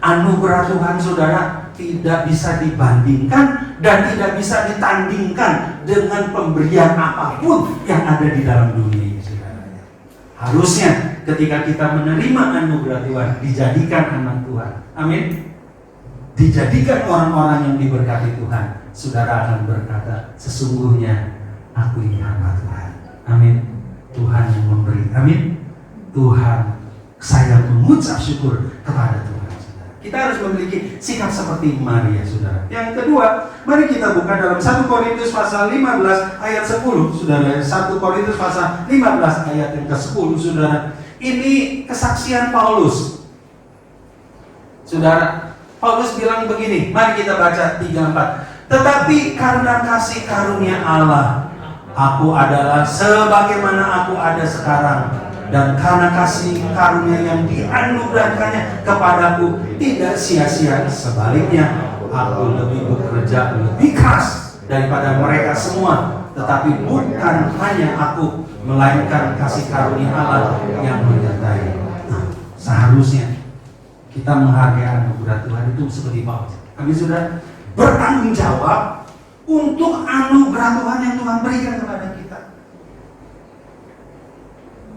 Anugerah Tuhan, saudara, tidak bisa dibandingkan dan tidak bisa ditandingkan dengan pemberian apapun yang ada di dalam dunia ini, saudara. Harusnya ketika kita menerima anugerah Tuhan, dijadikan anak Tuhan. Amin. Dijadikan orang-orang yang diberkati Tuhan. Saudara akan berkata, sesungguhnya aku ini hamba Tuhan. Amin. Tuhan yang memberi. Amin. Tuhan, saya mengucap syukur kepada Tuhan. Kita harus memiliki sikap seperti Maria, saudara. Yang kedua, mari kita buka dalam 1 Korintus pasal 15 ayat 10, saudara. 1 Korintus pasal 15 ayat yang ke-10, saudara. Ini kesaksian Paulus. Saudara, Paulus bilang begini, mari kita baca 3-4. Tetapi karena kasih karunia Allah, aku adalah sebagaimana aku ada sekarang. Dan karena kasih karunia yang dianugerahkannya kepadaku tidak sia-sia, sebaliknya aku lebih bekerja lebih keras daripada mereka semua. Tetapi bukan hanya aku, melainkan kasih karunia Allah yang menyertai. Nah, seharusnya kita menghargai anugerah Tuhan itu seperti Paulus. Kami sudah bertanggung jawab untuk anugerah Tuhan yang Tuhan berikan kepada kita.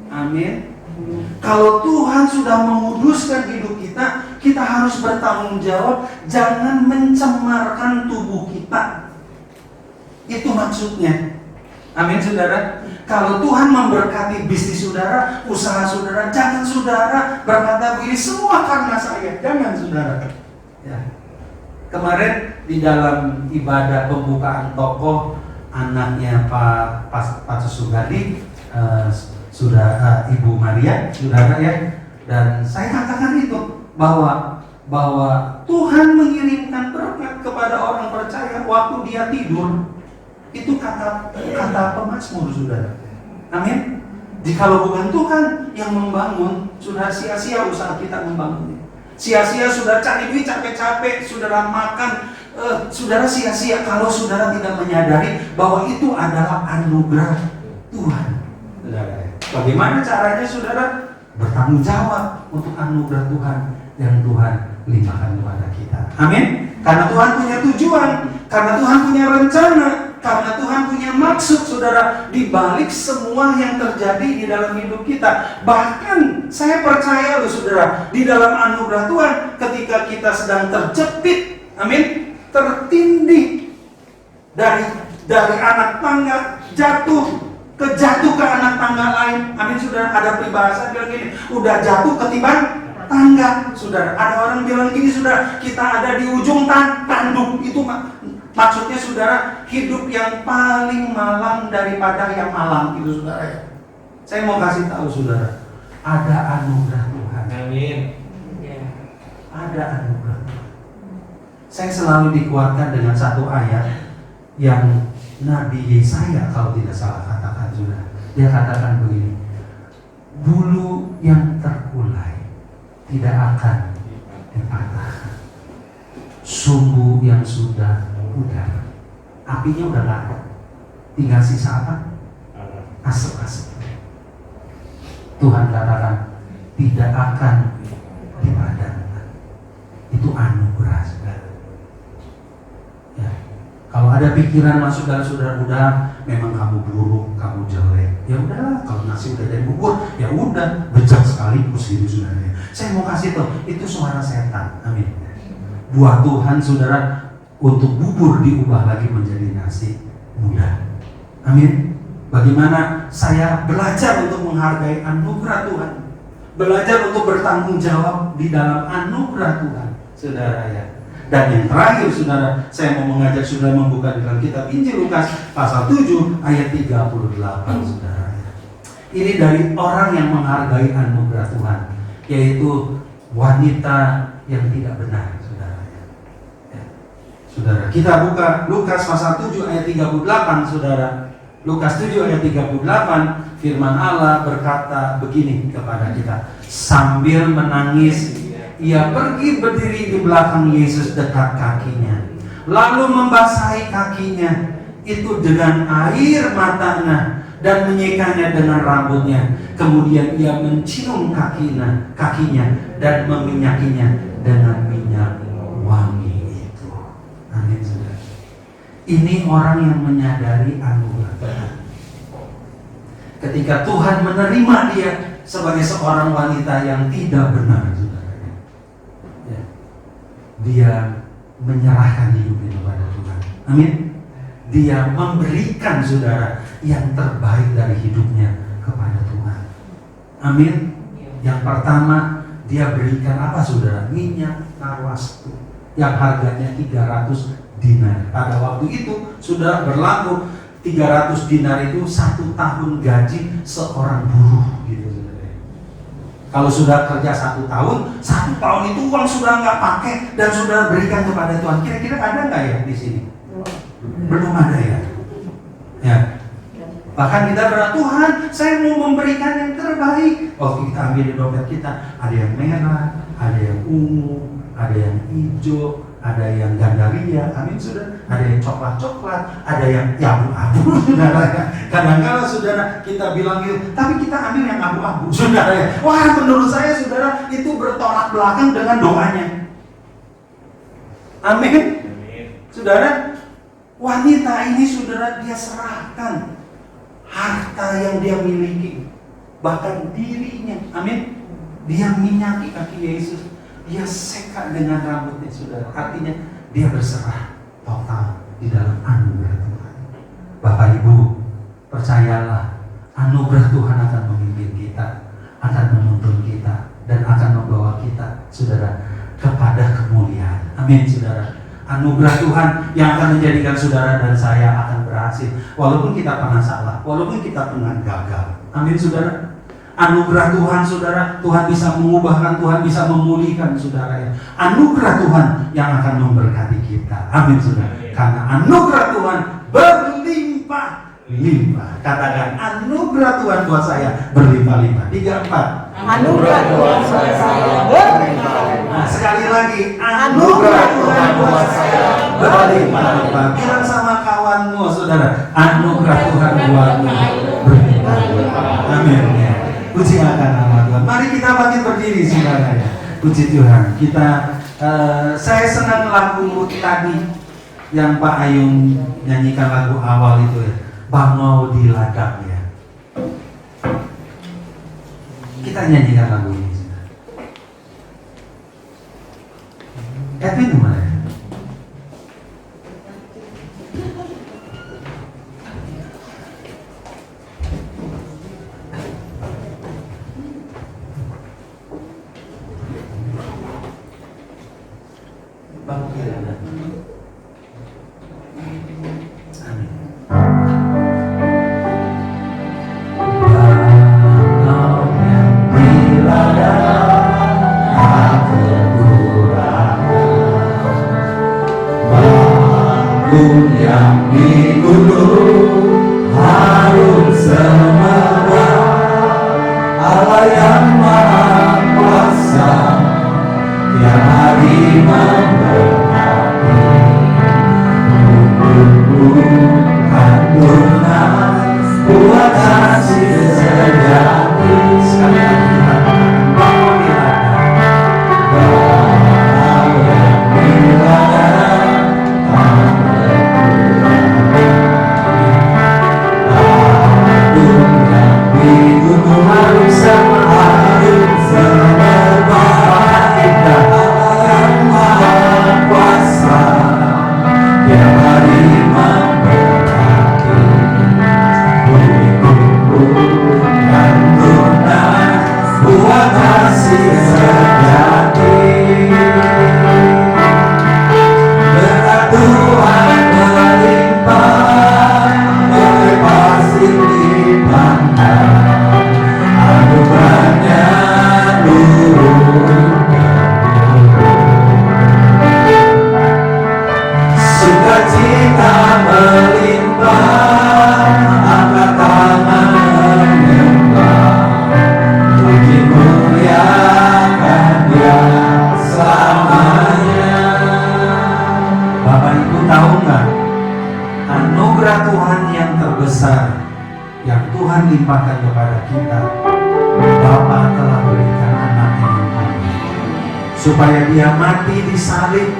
Amin. Kalau Tuhan sudah menguduskan hidup kita, kita harus bertanggung jawab. Jangan mencemarkan tubuh kita. Itu maksudnya. Amin, saudara. Kalau Tuhan memberkati bisnis saudara, usaha saudara, jangan saudara berkata begini, semua karena saya. Jangan, saudara. Ya. Kemarin di dalam ibadah pembukaan toko, anaknya Pak Susugadi, sudah Ibu Maria, saudara ya, dan saya katakan itu bahwa Tuhan mengirimkan berkat kepada orang percaya waktu dia tidur. Itu kata pemazmur, saudara. Amin. Jikalau bukan Tuhan yang membangun, sudah sia-sia usaha kita membangunnya. Sia-sia sudah cari duit capek-capek, saudara makan, saudara sia-sia kalau saudara tidak menyadari bahwa itu adalah anugerah Tuhan, saudara. Bagaimana caranya, saudara? Bertanggung jawab untuk anugerah Tuhan yang Tuhan limpahkan kepada kita. Amin. Karena Tuhan punya tujuan, karena Tuhan punya rencana, karena Tuhan punya maksud, saudara, di balik semua yang terjadi di dalam hidup kita. Bahkan saya percaya loh, saudara, di dalam anugerah Tuhan, ketika kita sedang terjepit, amin, tertindih dari anak tangga, jatuh ke anak tangga lain. Amin, saudara. Ada peribahasa bilang gini, udah jatuh ketiban tangga, saudara. Ada orang bilang gini, saudara, kita ada di ujung tanduk. Itu maksudnya, saudara, hidup yang paling malang daripada yang malang itu, saudara ya. Saya mau kasih tahu, saudara, ada anugerah Tuhan. Amin. Ada anugerah Tuhan. Saya selalu dikuatkan dengan satu ayat yang Nabi Yesaya, kalau tidak salah katakan, saudara. Dia katakan begini, bulu yang terkulai tidak akan dipatahkan. sumbu yang sudah pudar. Apinya udah nggak ada, tinggal sisa apa? Asap-asap. Tuhan katakan tidak akan dipadamkan. Itu anugerah, saudara. Ya. Kalau ada pikiran masuk dalam saudara, udah memang kamu buruk, kamu jelek. Ya udahlah, kalau nasi udah jadi bubur, ya udah, bejat sekaligus gitu saudara. Saya mau kasih tahu, itu suara setan. Amin. Buat Tuhan saudara, untuk bubur diubah lagi menjadi nasi mudah. Amin. Bagaimana saya belajar untuk menghargai anugerah Tuhan, belajar untuk bertanggung jawab di dalam anugerah Tuhan, saudara ya. Dan yang terakhir saudara, saya mau mengajak saudara membuka di dalam kitab Injil Lukas pasal 7 ayat 38 saudara ya. Ini dari orang yang menghargai anugerah Tuhan, yaitu wanita yang tidak benar, saudara ya. Ya. Saudara, kita buka Lukas pasal 7 ayat 38 saudara. Lukas 7 ayat 38, firman Allah berkata begini kepada kita. Sambil menangis, ia pergi berdiri di belakang Yesus dekat kakinya, lalu membasahi kakinya itu dengan air matanya dan menyekanya dengan rambutnya. Kemudian ia mencium kakinya dan meminyakinya dengan minyak wangi itu. Amin, saudara. Ini orang yang menyadari anugerah Tuhan. Ketika Tuhan menerima dia sebagai seorang wanita yang tidak benar, saudara, ya, dia menyerahkan hidupnya kepada Tuhan. Amin. Dia memberikan saudara yang terbaik dari hidupnya kepada Tuhan. Amin. Yang pertama, dia berikan apa saudara? Minyak narwastu yang harganya 300 dinar. Pada waktu itu sudah berlaku 300 dinar itu 1 tahun gaji seorang buruh gitu saudara. Kalau sudah kerja 1 tahun, 1 tahun itu uang sudah nggak pakai dan sudah berikan kepada Tuhan. Kira-kira ada nggak ya di sini? Belum ada ya. Ya. Bahkan kita berdoa, Tuhan, saya mau memberikan yang terbaik. Oh, kita ambil di dompet kita, ada yang merah, ada yang ungu, ada yang hijau, ada yang gandaria, amin saudara, ada yang coklat-coklat, ada yang abu-abu, saudara. Kadang-kadang saudara kita bilang gitu, tapi kita ambil yang abu-abu, saudara. Wah, menurut saya saudara itu bertolak belakang dengan doanya. Amin. Saudara, wanita ini saudara dia serahkan harta yang dia miliki, bahkan dirinya, amin. Dia minyaki kaki Yesus, dia seka dengan rambutnya, saudara. Artinya dia berserah total di dalam anugerah Tuhan. Bapak Ibu, percayalah, anugerah Tuhan akan memimpin kita, akan menuntun kita, dan akan membawa kita, saudara, kepada kemuliaan. Amin, saudara. Anugerah Tuhan yang akan menjadikan saudara dan saya akan berhasil, walaupun kita pernah salah, walaupun kita pernah gagal. Amin, saudara. Anugerah Tuhan, saudara, Tuhan bisa mengubahkan, Tuhan bisa memulihkan, saudara ya. Anugerah Tuhan yang akan memberkati kita. Amin, saudara. Karena anugerah Tuhan berlimpah-limpah. Katakan, anugerah Tuhan buat saya berlimpah-limpah. 3, 4. Anugerah Tuhan buat saya berlimpah-limpah. Nah, sekali lagi, anugerah Tuhan buat saya berlimpah-limpah. Bilang sama kawanmu, saudara, anugerah Tuhan buatmu berlimpah-limpah. Amin. Ya. Puji akan nama Tuhan. Mari kita bangkit berdiri, saudara ya. Puji Tuhan. Saya senang lagu tadi yang Pak Ayung nyanyikan, lagu awal itu ya, Bangau di Ladang ya. Kita nyanyikan lagu ini. Edwin kemana? Bang kiri ada. Amin. Bangau yang di buah kasih sejati. Sekali lagi kita katakan bahwa di ladang Bahwa yang di ladang tak Agung yang di gunung harum semerbak indah yang maha kuasa tiap hari memberkati bumi tumbuh dan tunas buah kasih sejati. Berkat Tuhan melimpah, berpasti limpahkan, anugerahnya turun sukacita melimpah, angkat tangan menyembah, puji muliakan Dia selamanya. Bapak Ibu tahu nggak, anugerah Tuhan yang terbesar yang Tuhan limpahkan kepada kita, Bapa telah berikan anaknya yang tunggal supaya Dia mati di salib,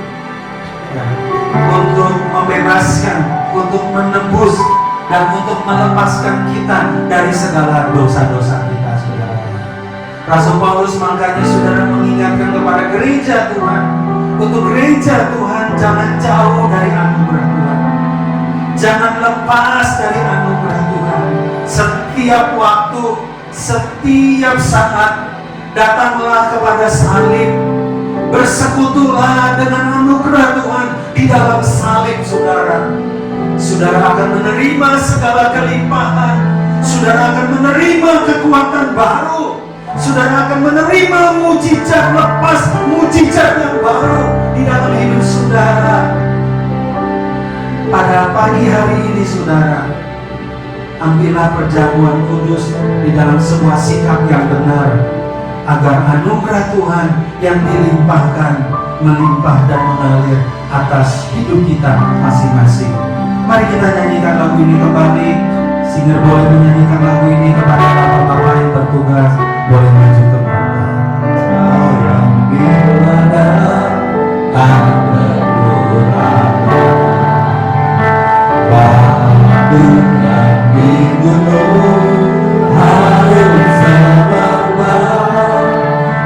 ya, untuk membebaskan, untuk menebus, dan untuk melepaskan kita dari segala dosa-dosa kita, saudara. Rasul Paulus makanya saudara mengingatkan kepada gereja Tuhan, untuk gereja Tuhan jangan jauh dari anugerah Tuhan, jangan lepas dari anugerah Tuhan. Setiap waktu, setiap saat, datanglah kepada salib, bersekutulah dengan anugerah Tuhan di dalam salib, saudara. Saudara akan menerima segala kelimpahan, saudara akan menerima kekuatan baru, saudara akan menerima mujizat lepas mujizat yang baru di dalam hidup saudara. Pada pagi hari ini, saudara, ambillah perjamuan kudus di dalam semua sikap yang benar, agar anugerah Tuhan yang dilimpahkan melimpah dan mengalir atas hidup kita masing-masing. Mari kita nyanyikan lagu ini kembali. Singer boleh menyanyikan lagu ini kepada bapak-bapak yang bertugas, boleh maju ke belakang. Kau yang di ladang tak berkurang, batu yang di gunung harum semerbak,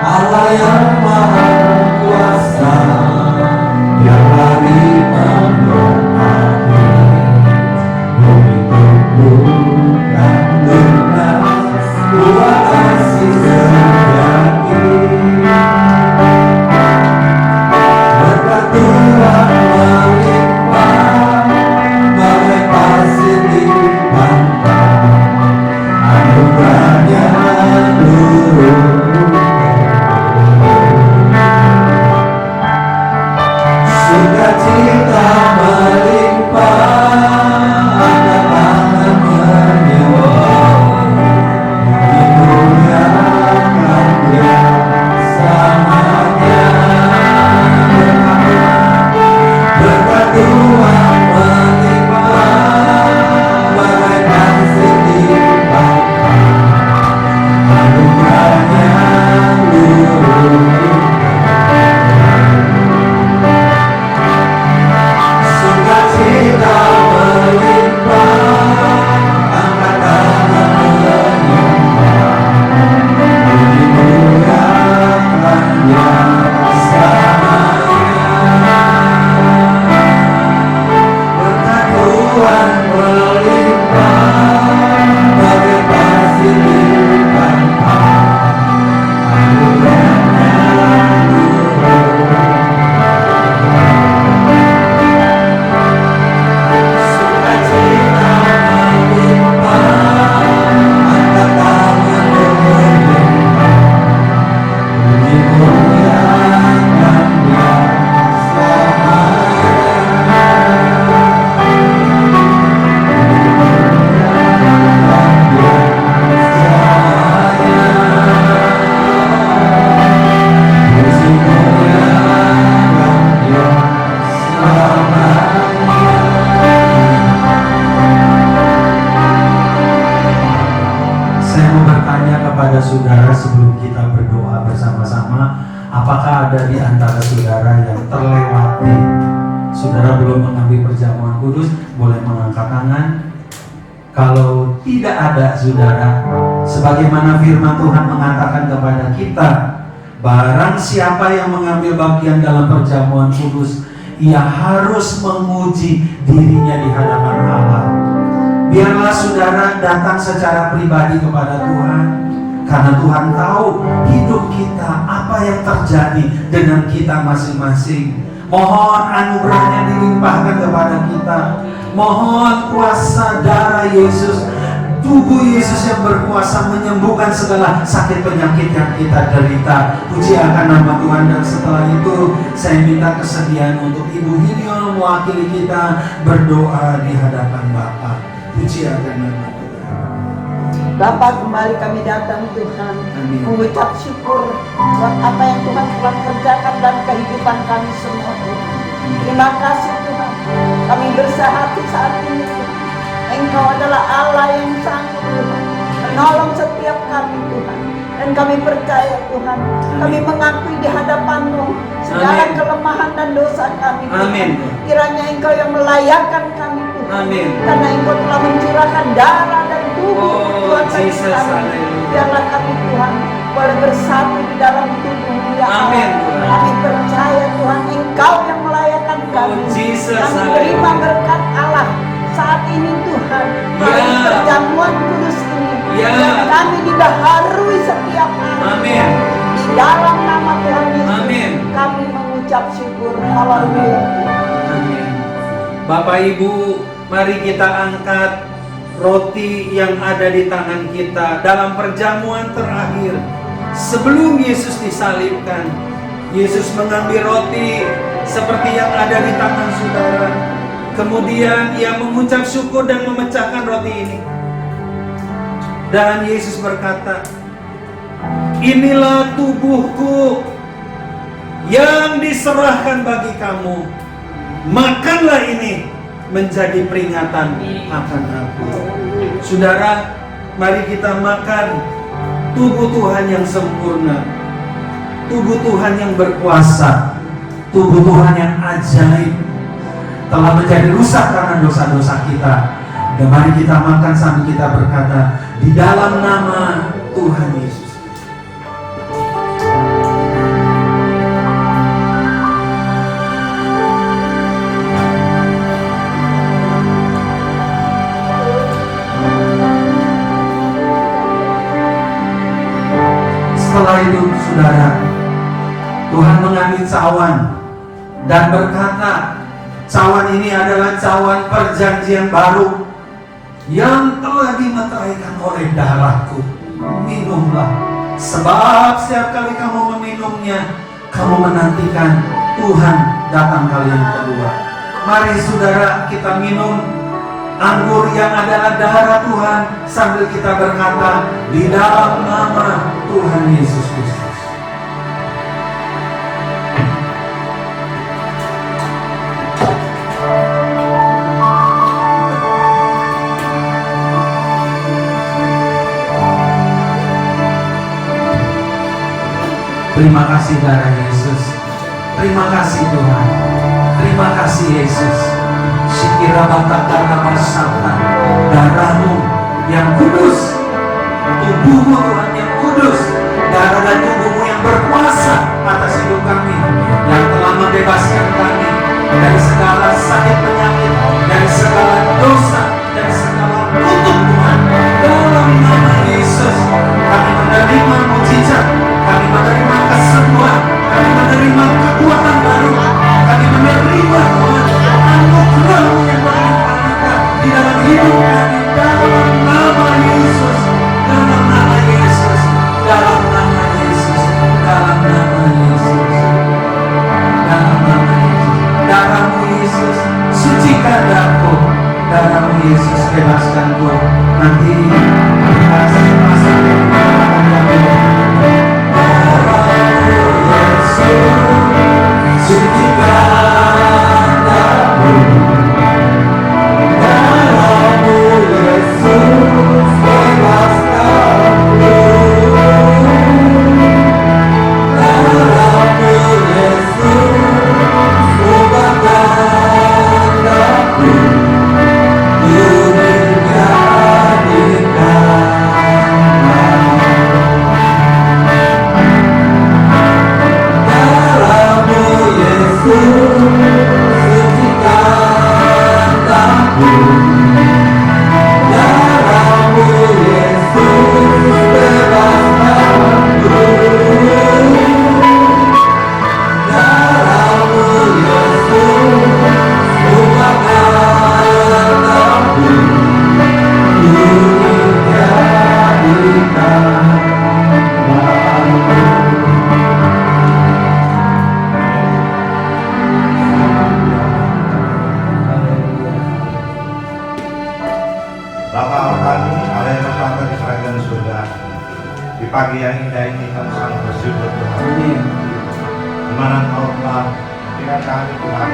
Allah yang maha kuasa tiap hari memberkati bumi tumbuh dan tunas buah kasih sejati. kepada saudara sebelum kita berdoa bersama-sama. Apakah ada di antara saudara yang terlewati? Saudara belum mengambil perjamuan kudus, boleh mengangkat tangan. Kalau tidak ada saudara, sebagaimana firman Tuhan mengatakan kepada kita, barang siapa yang mengambil bagian dalam perjamuan kudus, ia harus menguji dirinya di hadapan Allah. Biarlah saudara datang secara pribadi kepada Tuhan, karena Tuhan tahu hidup kita, apa yang terjadi dengan kita masing-masing. Mohon anugerahnya dilimpahkan kepada kita. Mohon kuasa darah Yesus, tubuh Yesus yang berkuasa menyembuhkan segala sakit penyakit yang kita derita. Puji akan nama Tuhan. Dan setelah itu saya minta kesediaan untuk Ibu Hiniol mewakili kita berdoa di hadapan Bapa. Puji akan nama Tuhan. Bapa, kembali kami datang Tuhan, Amin. mengucap syukur buat apa yang Tuhan telah kerjakan dalam kehidupan kami semua Tuhan. Terima kasih Tuhan, kami bersahati saat ini Tuhan. Engkau adalah Allah yang sanggup Tuhan menolong setiap kami Tuhan. Dan kami percaya Tuhan, kami mengakui di hadapan-Mu segala Amin. kelemahan dan dosa kami Tuhan. Amin. Kiranya Engkau yang melayakkan kami Tuhan. Amin. Karena Engkau telah mencurahkan darah dan tubuh Tuhan bagi Jesus, kami. haleluya. Biarlah kami Tuhan boleh bersatu di dalam tubuh-Mu ya Allah. Amin, Tuhan. Kami percaya Tuhan Engkau yang melayakkan kami. Jesus, Kami haleluya. terima berkat Allah saat ini Tuhan. Melalui Ya. perjamuan kudus ini. Ya. Dan kami dibaharui setiap hari. Amin. Di dalam nama Tuhan Yesus. Amin. Kami mengucap syukur. Haleluya. Amin. Bapak Ibu, mari kita angkat roti yang ada di tangan kita dalam perjamuan terakhir sebelum Yesus disalibkan. Yesus mengambil roti seperti yang ada di tangan saudara. Kemudian ia mengucap syukur dan memecahkan roti ini. Dan Yesus berkata, "Inilah tubuhku yang diserahkan bagi kamu. Makanlah ini menjadi peringatan akan aku." Saudara, mari kita makan tubuh Tuhan yang sempurna, tubuh Tuhan yang berkuasa, tubuh Tuhan yang ajaib, telah menjadi rusak karena dosa-dosa kita. Dan mari kita makan sambil kita berkata, di dalam nama Tuhan Yesus. Setelah itu saudara, Tuhan mengambil cawan dan berkata, cawan ini adalah cawan perjanjian baru yang telah dimeteraikan oleh darahku. Minumlah, sebab setiap kali kamu meminumnya, kamu menantikan Tuhan datang kali yang kedua. Mari saudara, kita minum anggur yang adalah darah Tuhan sambil kita berkata, di dalam nama Tuhan Yesus Kristus. Terima kasih darah Yesus. Terima kasih Tuhan. Terima kasih Yesus. Sikira batakara masata, darahmu yang kudus, tubuhmu Tuhan yang kudus, darah dan tubuhmu yang berkuasa atas hidup kami, yang telah membebaskan kami dari segala sakit penyakit, dari segala dosa, dari segala kutuk Tuhan. Dalam nama Yesus kami menerima mujizat, kami menerima kesembuhan, kami menerima kekuatan baru, kami menerima Tuhan anugerah yang berlimpah di dalam hidup kami. Dalam nama Yesus, dalam nama Yesus, dalam nama Yesus, dalam nama Yesus, dalam nama Yesus. Darahmu Yesus, sucikan aku. Darahmu Yesus, bebaskanku. Nanti masa yang Yesus, bebaskanku. kami, Allah yang bertata di kerajaan surga. Di pagi yang indah ini kami sangat bersyukur Tuhan. Di mana Engkau telah memberikan kami Tuhan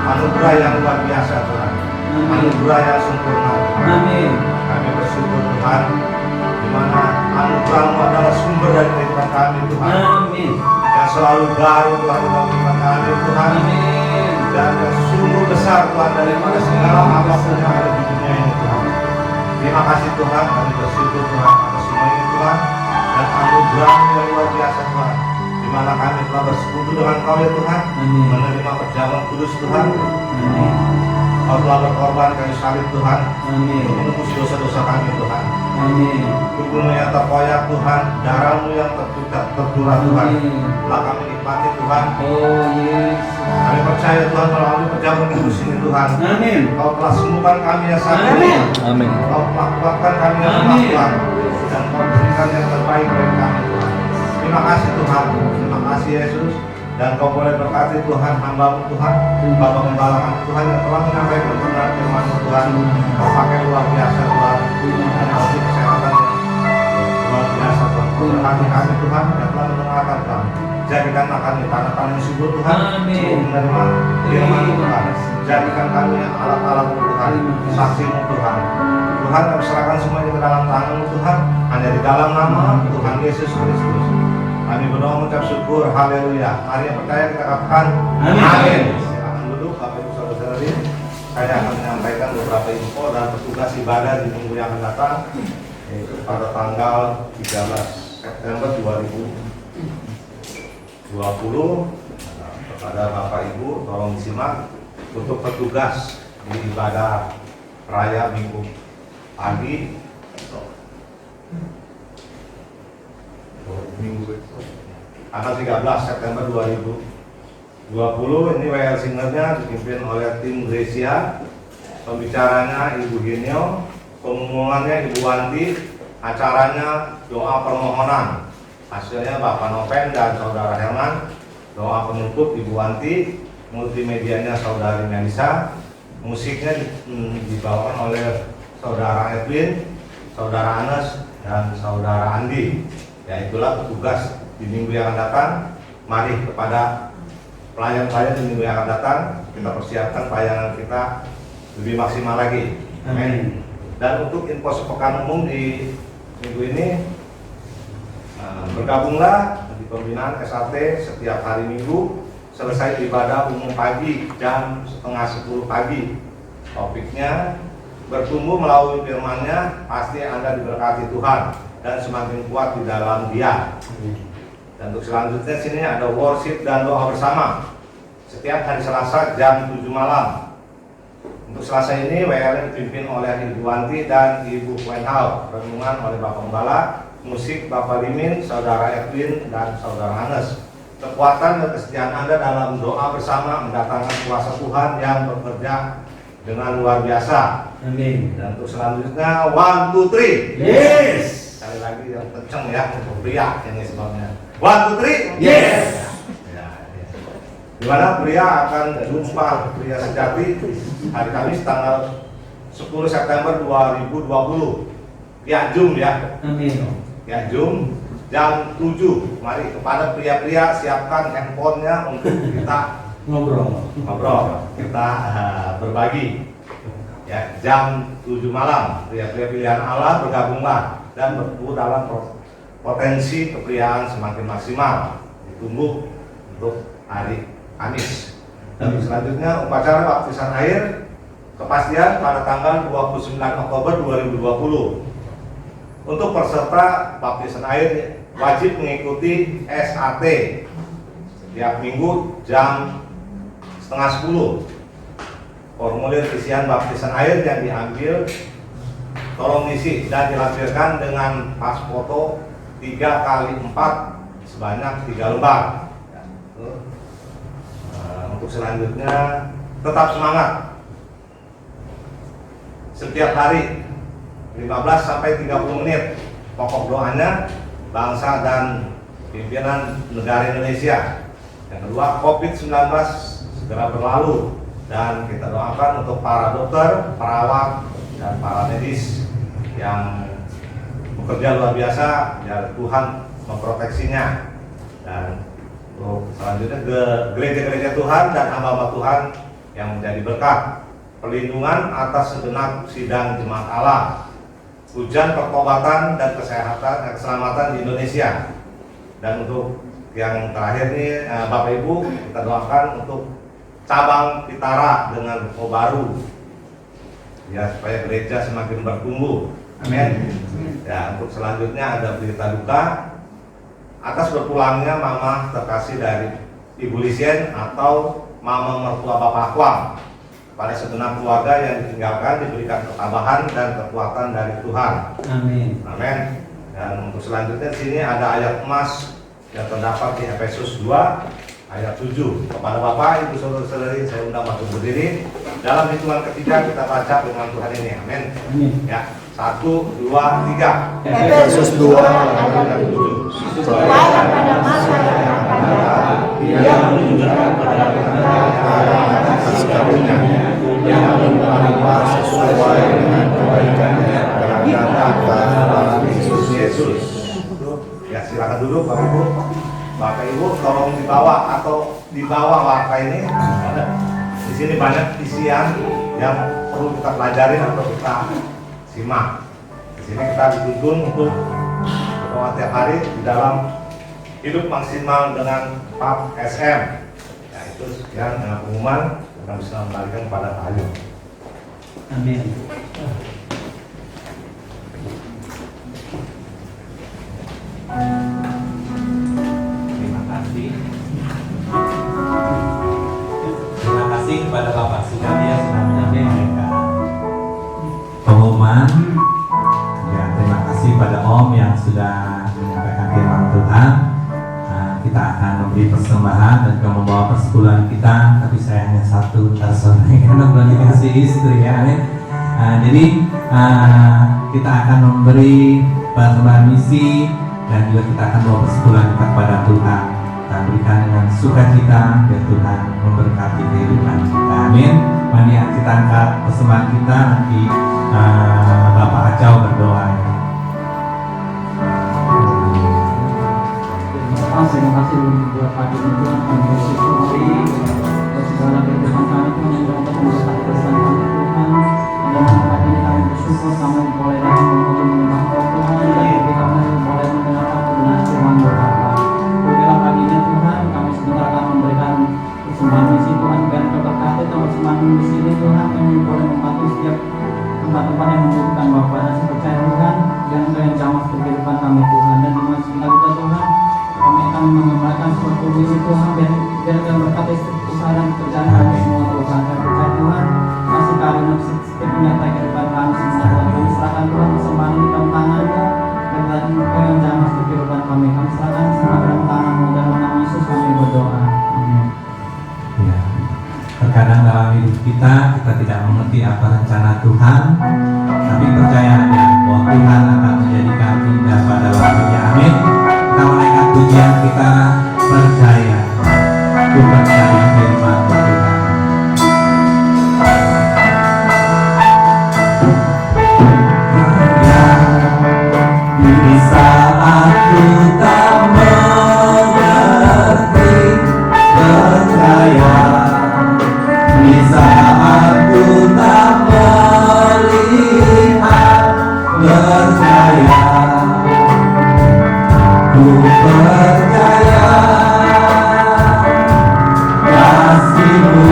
anugerah yang luar biasa Tuhan, anugerah yang sempurna. Kami bersyukur Tuhan, di mana anugerah-Mu adalah sumber dari kehidupan kami Tuhan, yang selalu baru Tuhan dalam kehidupan kami Tuhan, dan yang sungguh besar Tuhan daripada segala apapun yang ada di dunia ini Tuhan. Terima kasih Tuhan, kami bersyukur Tuhan atas semua ini Tuhan, dan anugerah-Mu yang luar biasa Tuhan, di mana kami telah bersekutu dengan Kau ya Tuhan, menerima perjamuan kudus Tuhan. Kau telah berkorban kayu salib Tuhan, untuk menebus dosa-dosa kami Tuhan. Tubuh-Mu yang terkoyak Tuhan, darah-Mu yang tercurah Tuhan, telah kami nikmati Tuhan. Kami percaya Tuhan melalui perjamuan kudus ini Tuhan, Kau telah sembuhkan kami yang sakit. Kau telah kuatkan kami yang lemah Tuhan, dan Kau berikan yang terbaik bagi kami Tuhan. Terima kasih Tuhan, terima kasih Yesus. Dan Kau boleh berkati Tuhan hamba-Mu Tuhan, Bapak Gembala kami Tuhan yang telah menyampaikan kebenaran firman-Mu Tuhan. Kau pakai luar biasa Tuhan, dan Kau beri kesehatan yang luar biasa Tuhan. Kau berkati kami Tuhan yang telah mendengarkan Tuhan. Jadikan kami tanah-tanah yang subur Tuhan, untuk menerima firman-Mu Tuhan. Jadikan kami alat-alat-Mu Tuhan, saksi-Mu Tuhan. Tuhan, kami serahkan semuanya ke dalam tangan-Mu Tuhan, hanya di dalam nama Tuhan Yesus Kristus kami berdoa mengucap syukur, haleluya. Mari yang percaya kita katakan amin. Silakan duduk Bapak Ibu Saudara-saudari. Saya akan menyampaikan beberapa info dan petugas ibadah di minggu yang akan datang, yaitu pada tanggal 13 September 2020. Kepada Bapak Ibu tolong disimak untuk petugas di ibadah raya minggu pagi tanggal 13 September 2020. Ini WL Singernya dipimpin oleh tim Grecia, pembicaranya Ibu Genio, pengumumannya Ibu Wanti, acaranya doa permohonan, hasilnya Bapak Noven dan Saudara Herman, doa penutup Ibu Wanti, multimedianya Saudari Melisa, musiknya dibawakan oleh Saudara Edwin, Saudara Anes, dan Saudara Andi. Ya, itulah petugas di minggu yang akan datang. Mari kepada pelayan-pelayan di minggu yang akan datang, kita persiapkan pelayanan kita lebih maksimal lagi. Amin. Dan untuk info sepekan umum di minggu ini, bergabunglah di pembinaan SAT setiap hari Minggu. Selesai ibadah umum pagi jam 9:30 pagi. Topiknya bertumbuh melalui firman-Nya, pasti Anda diberkati Tuhan dan semakin kuat di dalam Dia. Dan untuk selanjutnya sini ada worship dan doa bersama setiap hari Selasa jam 7 malam. Untuk Selasa ini WL dipimpin oleh Ibu Wanti dan Ibu Wenhal, renungan oleh Bapak Gembala, musik Bapak Limin, Saudara Edwin, dan Saudara Hanes. Kekuatan dan kesetiaan Anda dalam doa bersama mendatangkan kuasa Tuhan yang bekerja dengan luar biasa. Amin. Dan untuk selanjutnya 1, 2, 3. Yes. Sekali lagi yang kenceng ya, untuk pria ini sebabnya. 1, 2, 3. Yes. Ya, ya. Di mana pria akan jumpa pria sejati hari Kamis tanggal 10 September 2020. Ya Zoom ya. Amin. Ya Zoom jam 7. Mari kepada pria-pria siapkan handphonenya untuk kita Ngobrol. kita berbagi. Ya, jam 7 malam pria-pria pilihan Allah bergabunglah dan bertumbuh dalam potensi kepriaan semakin maksimal. Ditunggu untuk hari Kamis. Dan selanjutnya upacara baptisan air kepastian pada tanggal 29 Oktober 2020. Untuk peserta baptisan air wajib mengikuti SAT tiap minggu jam 9:30. Formulir isian baptisan air yang diambil tolong isi dan dilampirkan dengan pas foto 3x4 sebanyak 3 lembar. Untuk selanjutnya tetap semangat. Setiap hari 15 sampai 30 menit pokok doanya bangsa dan pimpinan negara Indonesia. Yang kedua, COVID-19 segera berlalu dan kita doakan untuk para dokter, perawat, dan para medis yang bekerja luar biasa, biar Tuhan memproteksinya. Dan untuk selanjutnya ke gereja-gereja Tuhan dan hamba-hamba Tuhan yang menjadi berkat, perlindungan atas segenap sidang jemaat Allah, hujan pertobatan dan kesehatan, keselamatan di Indonesia. Dan untuk yang terakhir nih, Bapak Ibu, kita doakan untuk cabang Pitara dengan ruko baru, ya, supaya gereja semakin bertumbuh. Amin. Ya, untuk selanjutnya ada berita duka atas berpulangnya mama terkasih dari Ibu Lisien atau mama mertua Bapak Akwam. Pada segenap keluarga yang ditinggalkan diberikan ketabahan dan kekuatan dari Tuhan. Amin. Amin. Dan untuk selanjutnya di sini ada ayat emas yang terdapat di Efesus 2 ayat 7. Kepada Bapak, Ibu, Saudara-saudari, saya undang untuk berdiri. Dalam hitungan ketiga kita baca firman Tuhan ini. Amin. Amin. Ya, 1, 2, 3. Efesus 2 ayat 7. Supaya pada masa yang akan datang ia menunjukkan pada kita kasih karunia yang melimpah sesuai dengan kebaikannya dalam Kristus Yesus. Ya, silakan duduk Bapak Ibu. Bapak Ibu tolong dibawa atau dibawa warta ini. Di sini banyak isian yang perlu kita pelajari atau kita simak. Di sini kita dituntun untuk berdoa tiap hari di dalam hidup maksimal dengan PAP SM. Ya, itu sekian dengan pengumuman yang bisa kembalikan kepada Pak Ayu. Amin. Terima kasih. Terima kasih kepada Bapak Sugandi yang sudah menyampaikan pengumuman. Ya, terima kasih pada Om yang sudah menyampaikan firman Tuhan. Nah, kita akan memberi persembahan dan juga membawa persepuluhan kita. Tapi saya hanya satu person karena belum dikasih istri ya. Jadi kita akan memberi persembahan misi dan juga kita akan bawa persepuluhan kita kepada Tuhan. Kita berikan dengan sukacita biar Tuhan memberkati kehidupan kita. Amin. Mari kita angkat persembahan kita, nanti Bapak Acau berdoa. Terima kasih buat pagi ini Tuhan, kami bersyukuri buat segala kehidupan kami Tuhan yang dapat memberkati kesan kami Tuhan. Dan pagi ini kami bersyukur kami boleh lagi menyembah Kau Tuhan, dan kami boleh mendengarkan kebenaran firman Bapa. Biarlah pagi ini Tuhan kami sebentar akan memberikan persembahan misi Tuhan, biar Kau berkati teman-teman di sini Tuhan, kami boleh membantu setiap tempat-tempat yang membutuhkan Bapa. Dan saya percaya Tuhan, dan Engkau yang jamah kehidupan kami Tuhan, dan di mana segala kita Tuhan kami akan mengembalikan suatu misi Tuhan, biar Engkau berkati usaha dan pekerjaan kami semua Tuhan. Saya percaya Tuhan kasih karunia setiap menyertai kehidupan kami semua Tuhan. Kami serahkan Tuhan persembahan ini dalam tangan-Mu, dan Engkau yang jamah kehidupan kami. Kami serahkan semua dalam tangan-Mu, dalam nama Yesus kami berdoa. Amin. Ya. Terkadang dalam hidup kita tidak mengerti apa rencana Tuhan, tapi percaya aja bahwa Tuhan akan menjadikan indah pada waktunya. Amin. Kita menaikkan pujian kita, percaya, ku percaya firman Tuhan. Di saat ku tak mengerti, percaya. Di saat ku tak melihat, percaya. Ku percaya kasih-Mu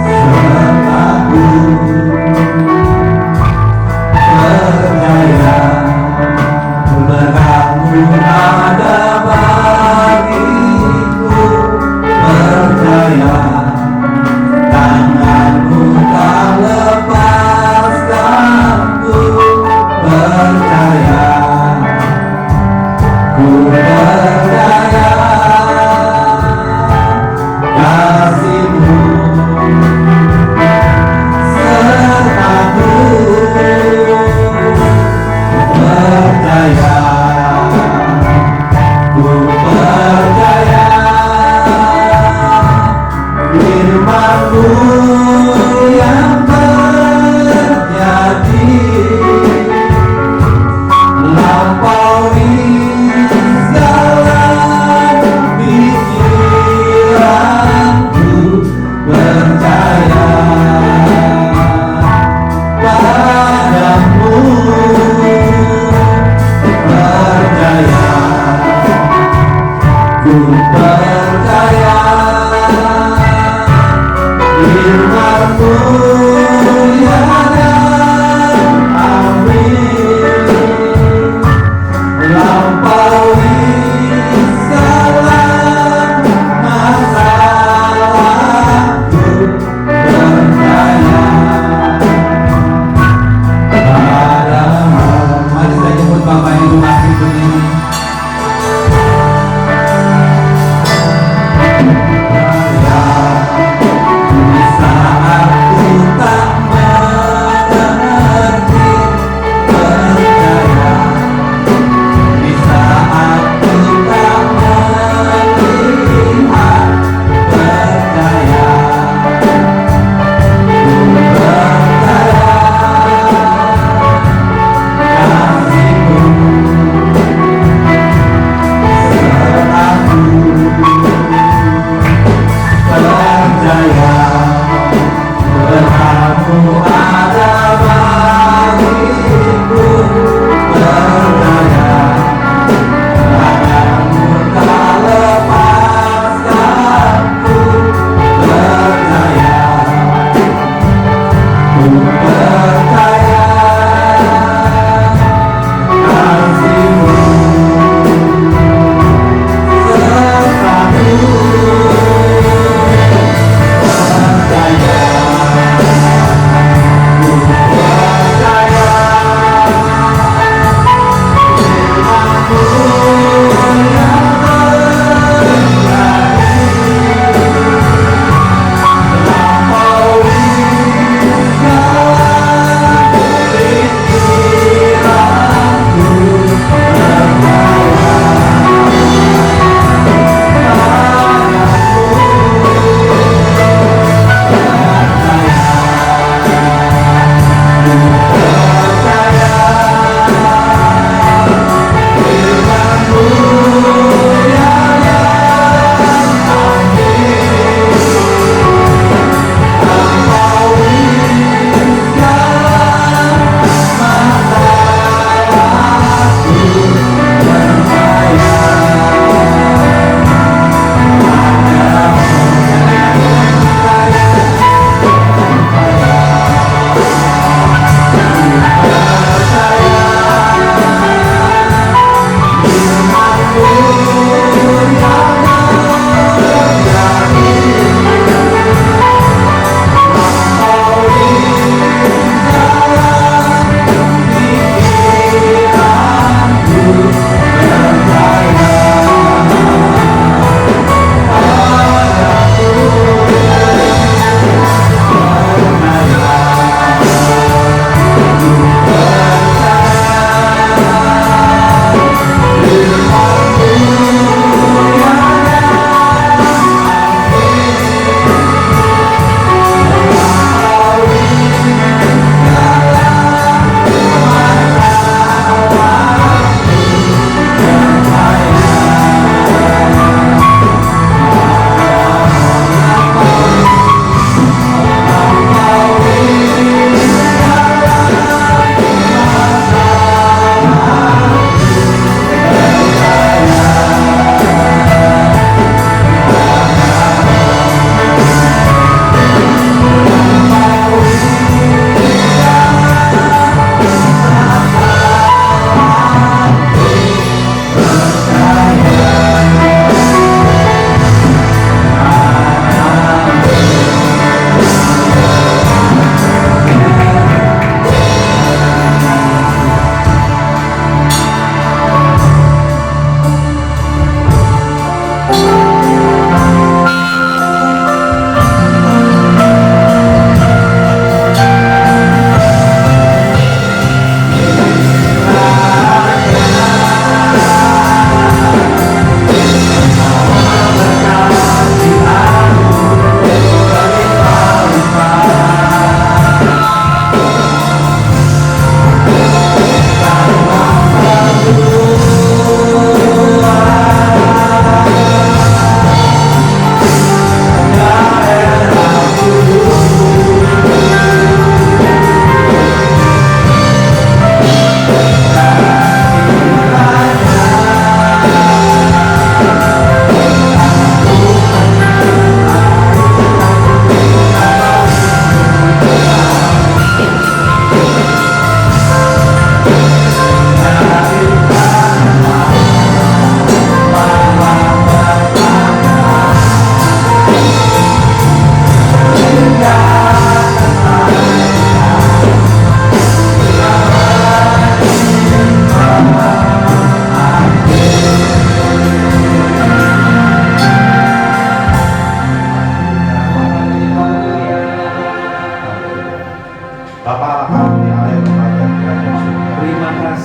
sertaku, percaya berkat-Mu ada bagiku, percaya tangan-Mu tak lepaskanku, percaya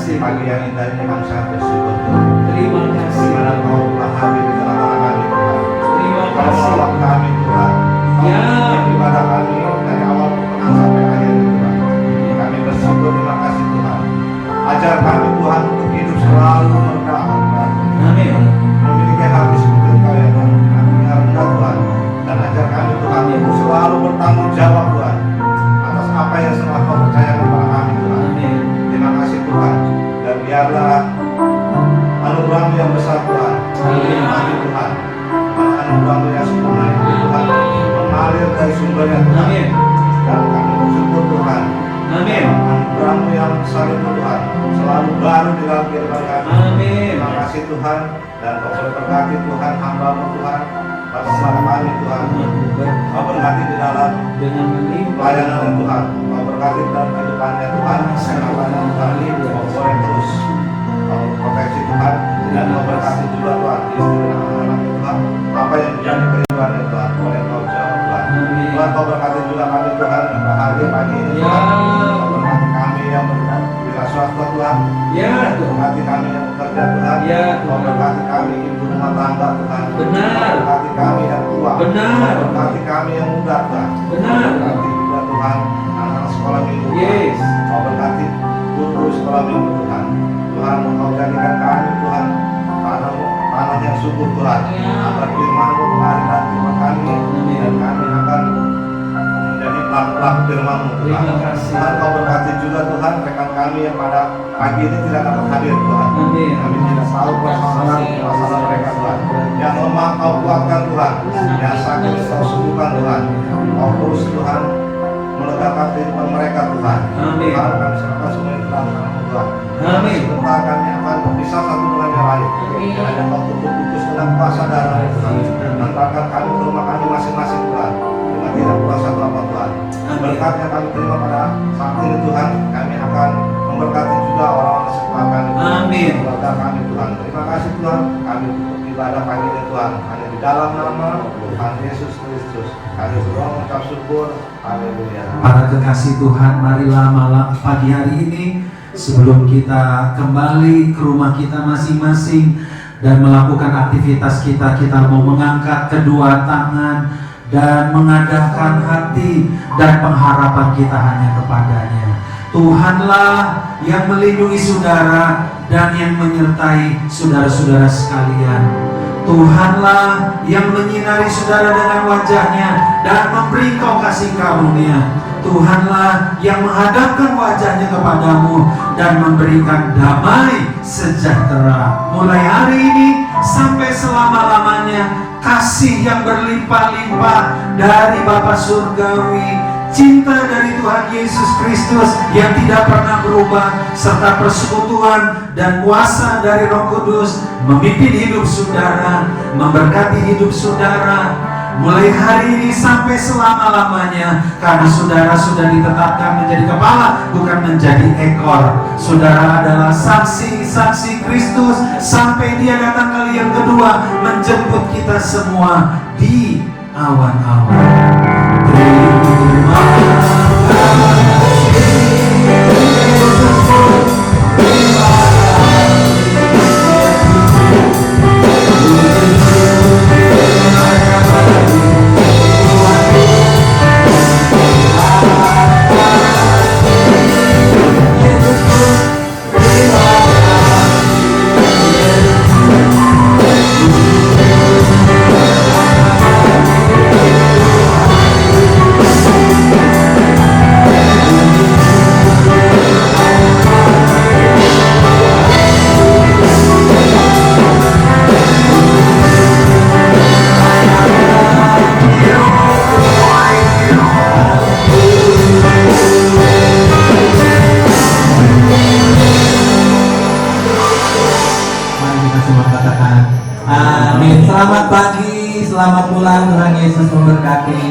kasih. Pagi yang indah ini kami sangat bersyukur Tuhan. Terima Di kasih. mana Kau telah hadir di tengah-tengah kami Tuhan. Terima Kau kasih. menolong kami Tuhan. Kau Ya. memimpin ibadah kami dari awal pertengahan sampai akhir Tuhan. Kami bersyukur, terima kasih Tuhan. Ajar kami Tuhan untuk hidup selalu merendah Tuhan. Amin. Memiliki hati seperti Engkau ya Tuhan. Kami yang rendah Tuhan. Dan ajar kami Tuhan untuk selalu bertanggung jawab Tuhan atas apa yang telah Kau percayakan kepada kami Tuhan. Amin. Terima kasih Tuhan. Dan biarlah anugerah-Mu yang besar Tuhan. Amin Tuhan. Anugerah-Mu yang sempurna itu Tuhan mengalir dari sumbernya Tuhan. Amin. Dan kami bersyukur Tuhan. Amin. Anugerah-Mu yang besar itu Tuhan selalu baru di dalam kehidupan kami. Amin. Terima kasih Tuhan. Dan Kau berkati Tuhan hamba-Mu Tuhan. Bersama kami Tuhan. Kau berkati di dalam Dengan melimpah pelayanan Tuhan. Kau berkati dalam kehidupannya Tuhan. Kenapanya Tuhan Kau boleh terus. Kau proteksi Tuhan. Dan Kau berkati juga Tuhan istri dan anak-anaknya Tuhan. Apa yang menjadi kerinduannya Tuhan boleh Kau jawab Tuhan. Amin. Tuhan Kau berkati juga kami Tuhan yang berhadir pagi ini Ya. Tuhan. Kau berkati kami yang berwira swasta Tuhan. Ya, Kau Tuhan. berkati kami yang bekerja Tuhan. Ya, Kau Tuhan. berkati kami ibu rumah tangga Tuhan. Benar. Kau berkati kami yang tua. Benar. Kau berkati kami yang muda Tuhan. Benar. Kau berkati juga Tuhan anak-anak sekolah minggu Tuhan. Yes. Kau berkati guru sekolah minggu Tuhan. Tuhan Kau jadikan kami Tuhan tanah yang subur Tuhan. Agar firman-Mu mengalir dalam kehidupan kami. Amin. Dan kami akan menjadi pelaku firman-Mu Tuhan. Terima kasih. Tuhan Kau berkati juga Tuhan rekan kami yang pada pagi ini tidak dapat hadir Tuhan. Amin. Kami tidak tahu masalah mereka Tuhan. Yang lemah Kau kuatkan Tuhan. Yang sakit Kau sembuhkan Tuhan. Kau terus Tuhan melegakan kehidupan mereka Tuhan. Amin. Tuhan kami serahkan semua itu dalam tangan-Mu Tuhan. Amin. Sebentar kami akan berpisah satu dengan yang lain. Dan ada Kau tutup putus dengan kuasa darah Tuhan. Antarkan kami ke rumah kami masing-masing Tuhan. Dengan tidak pulang satu apa Tuhan. Berkat yang kami terima pada saat ini Tuhan, kami akan memberkati juga orang-orang sekitar kami. Amin. Keluarga kami Tuhan. Terima kasih Tuhan. Kami tutup ibadah pagi ini Tuhan. Hanya di dalam nama Tuhan Yesus Kristus. Kami berdoa mengucap syukur. Haleluya. Para kekasih Tuhan, marilah malam pagi hari ini sebelum kita kembali ke rumah kita masing-masing dan melakukan aktivitas kita, kita mau mengangkat kedua tangan dan mengadakan hati dan pengharapan kita hanya kepadanya. Tuhanlah yang melindungi saudara dan yang menyertai saudara-saudara sekalian. Tuhanlah yang menyinari saudara dengan wajahnya dan memberi kau kasih karunia. Tuhanlah yang menghadapkan wajahnya kepadamu dan memberikan damai sejahtera. Mulai hari ini sampai selama-lamanya, kasih yang berlimpah-limpah dari Bapa Surgawi, cinta dari Tuhan Yesus Kristus yang tidak pernah berubah, serta persekutuan dan kuasa dari Roh Kudus memimpin hidup saudara, memberkati hidup saudara mulai hari ini sampai selama-lamanya, karena saudara sudah ditetapkan menjadi kepala, bukan menjadi ekor. Saudara adalah saksi-saksi Kristus sampai Dia datang kali yang kedua menjemput kita semua di awan-awan. Terima Amin. Selamat pagi, selamat pulang. Tuhan Yesus memberkati.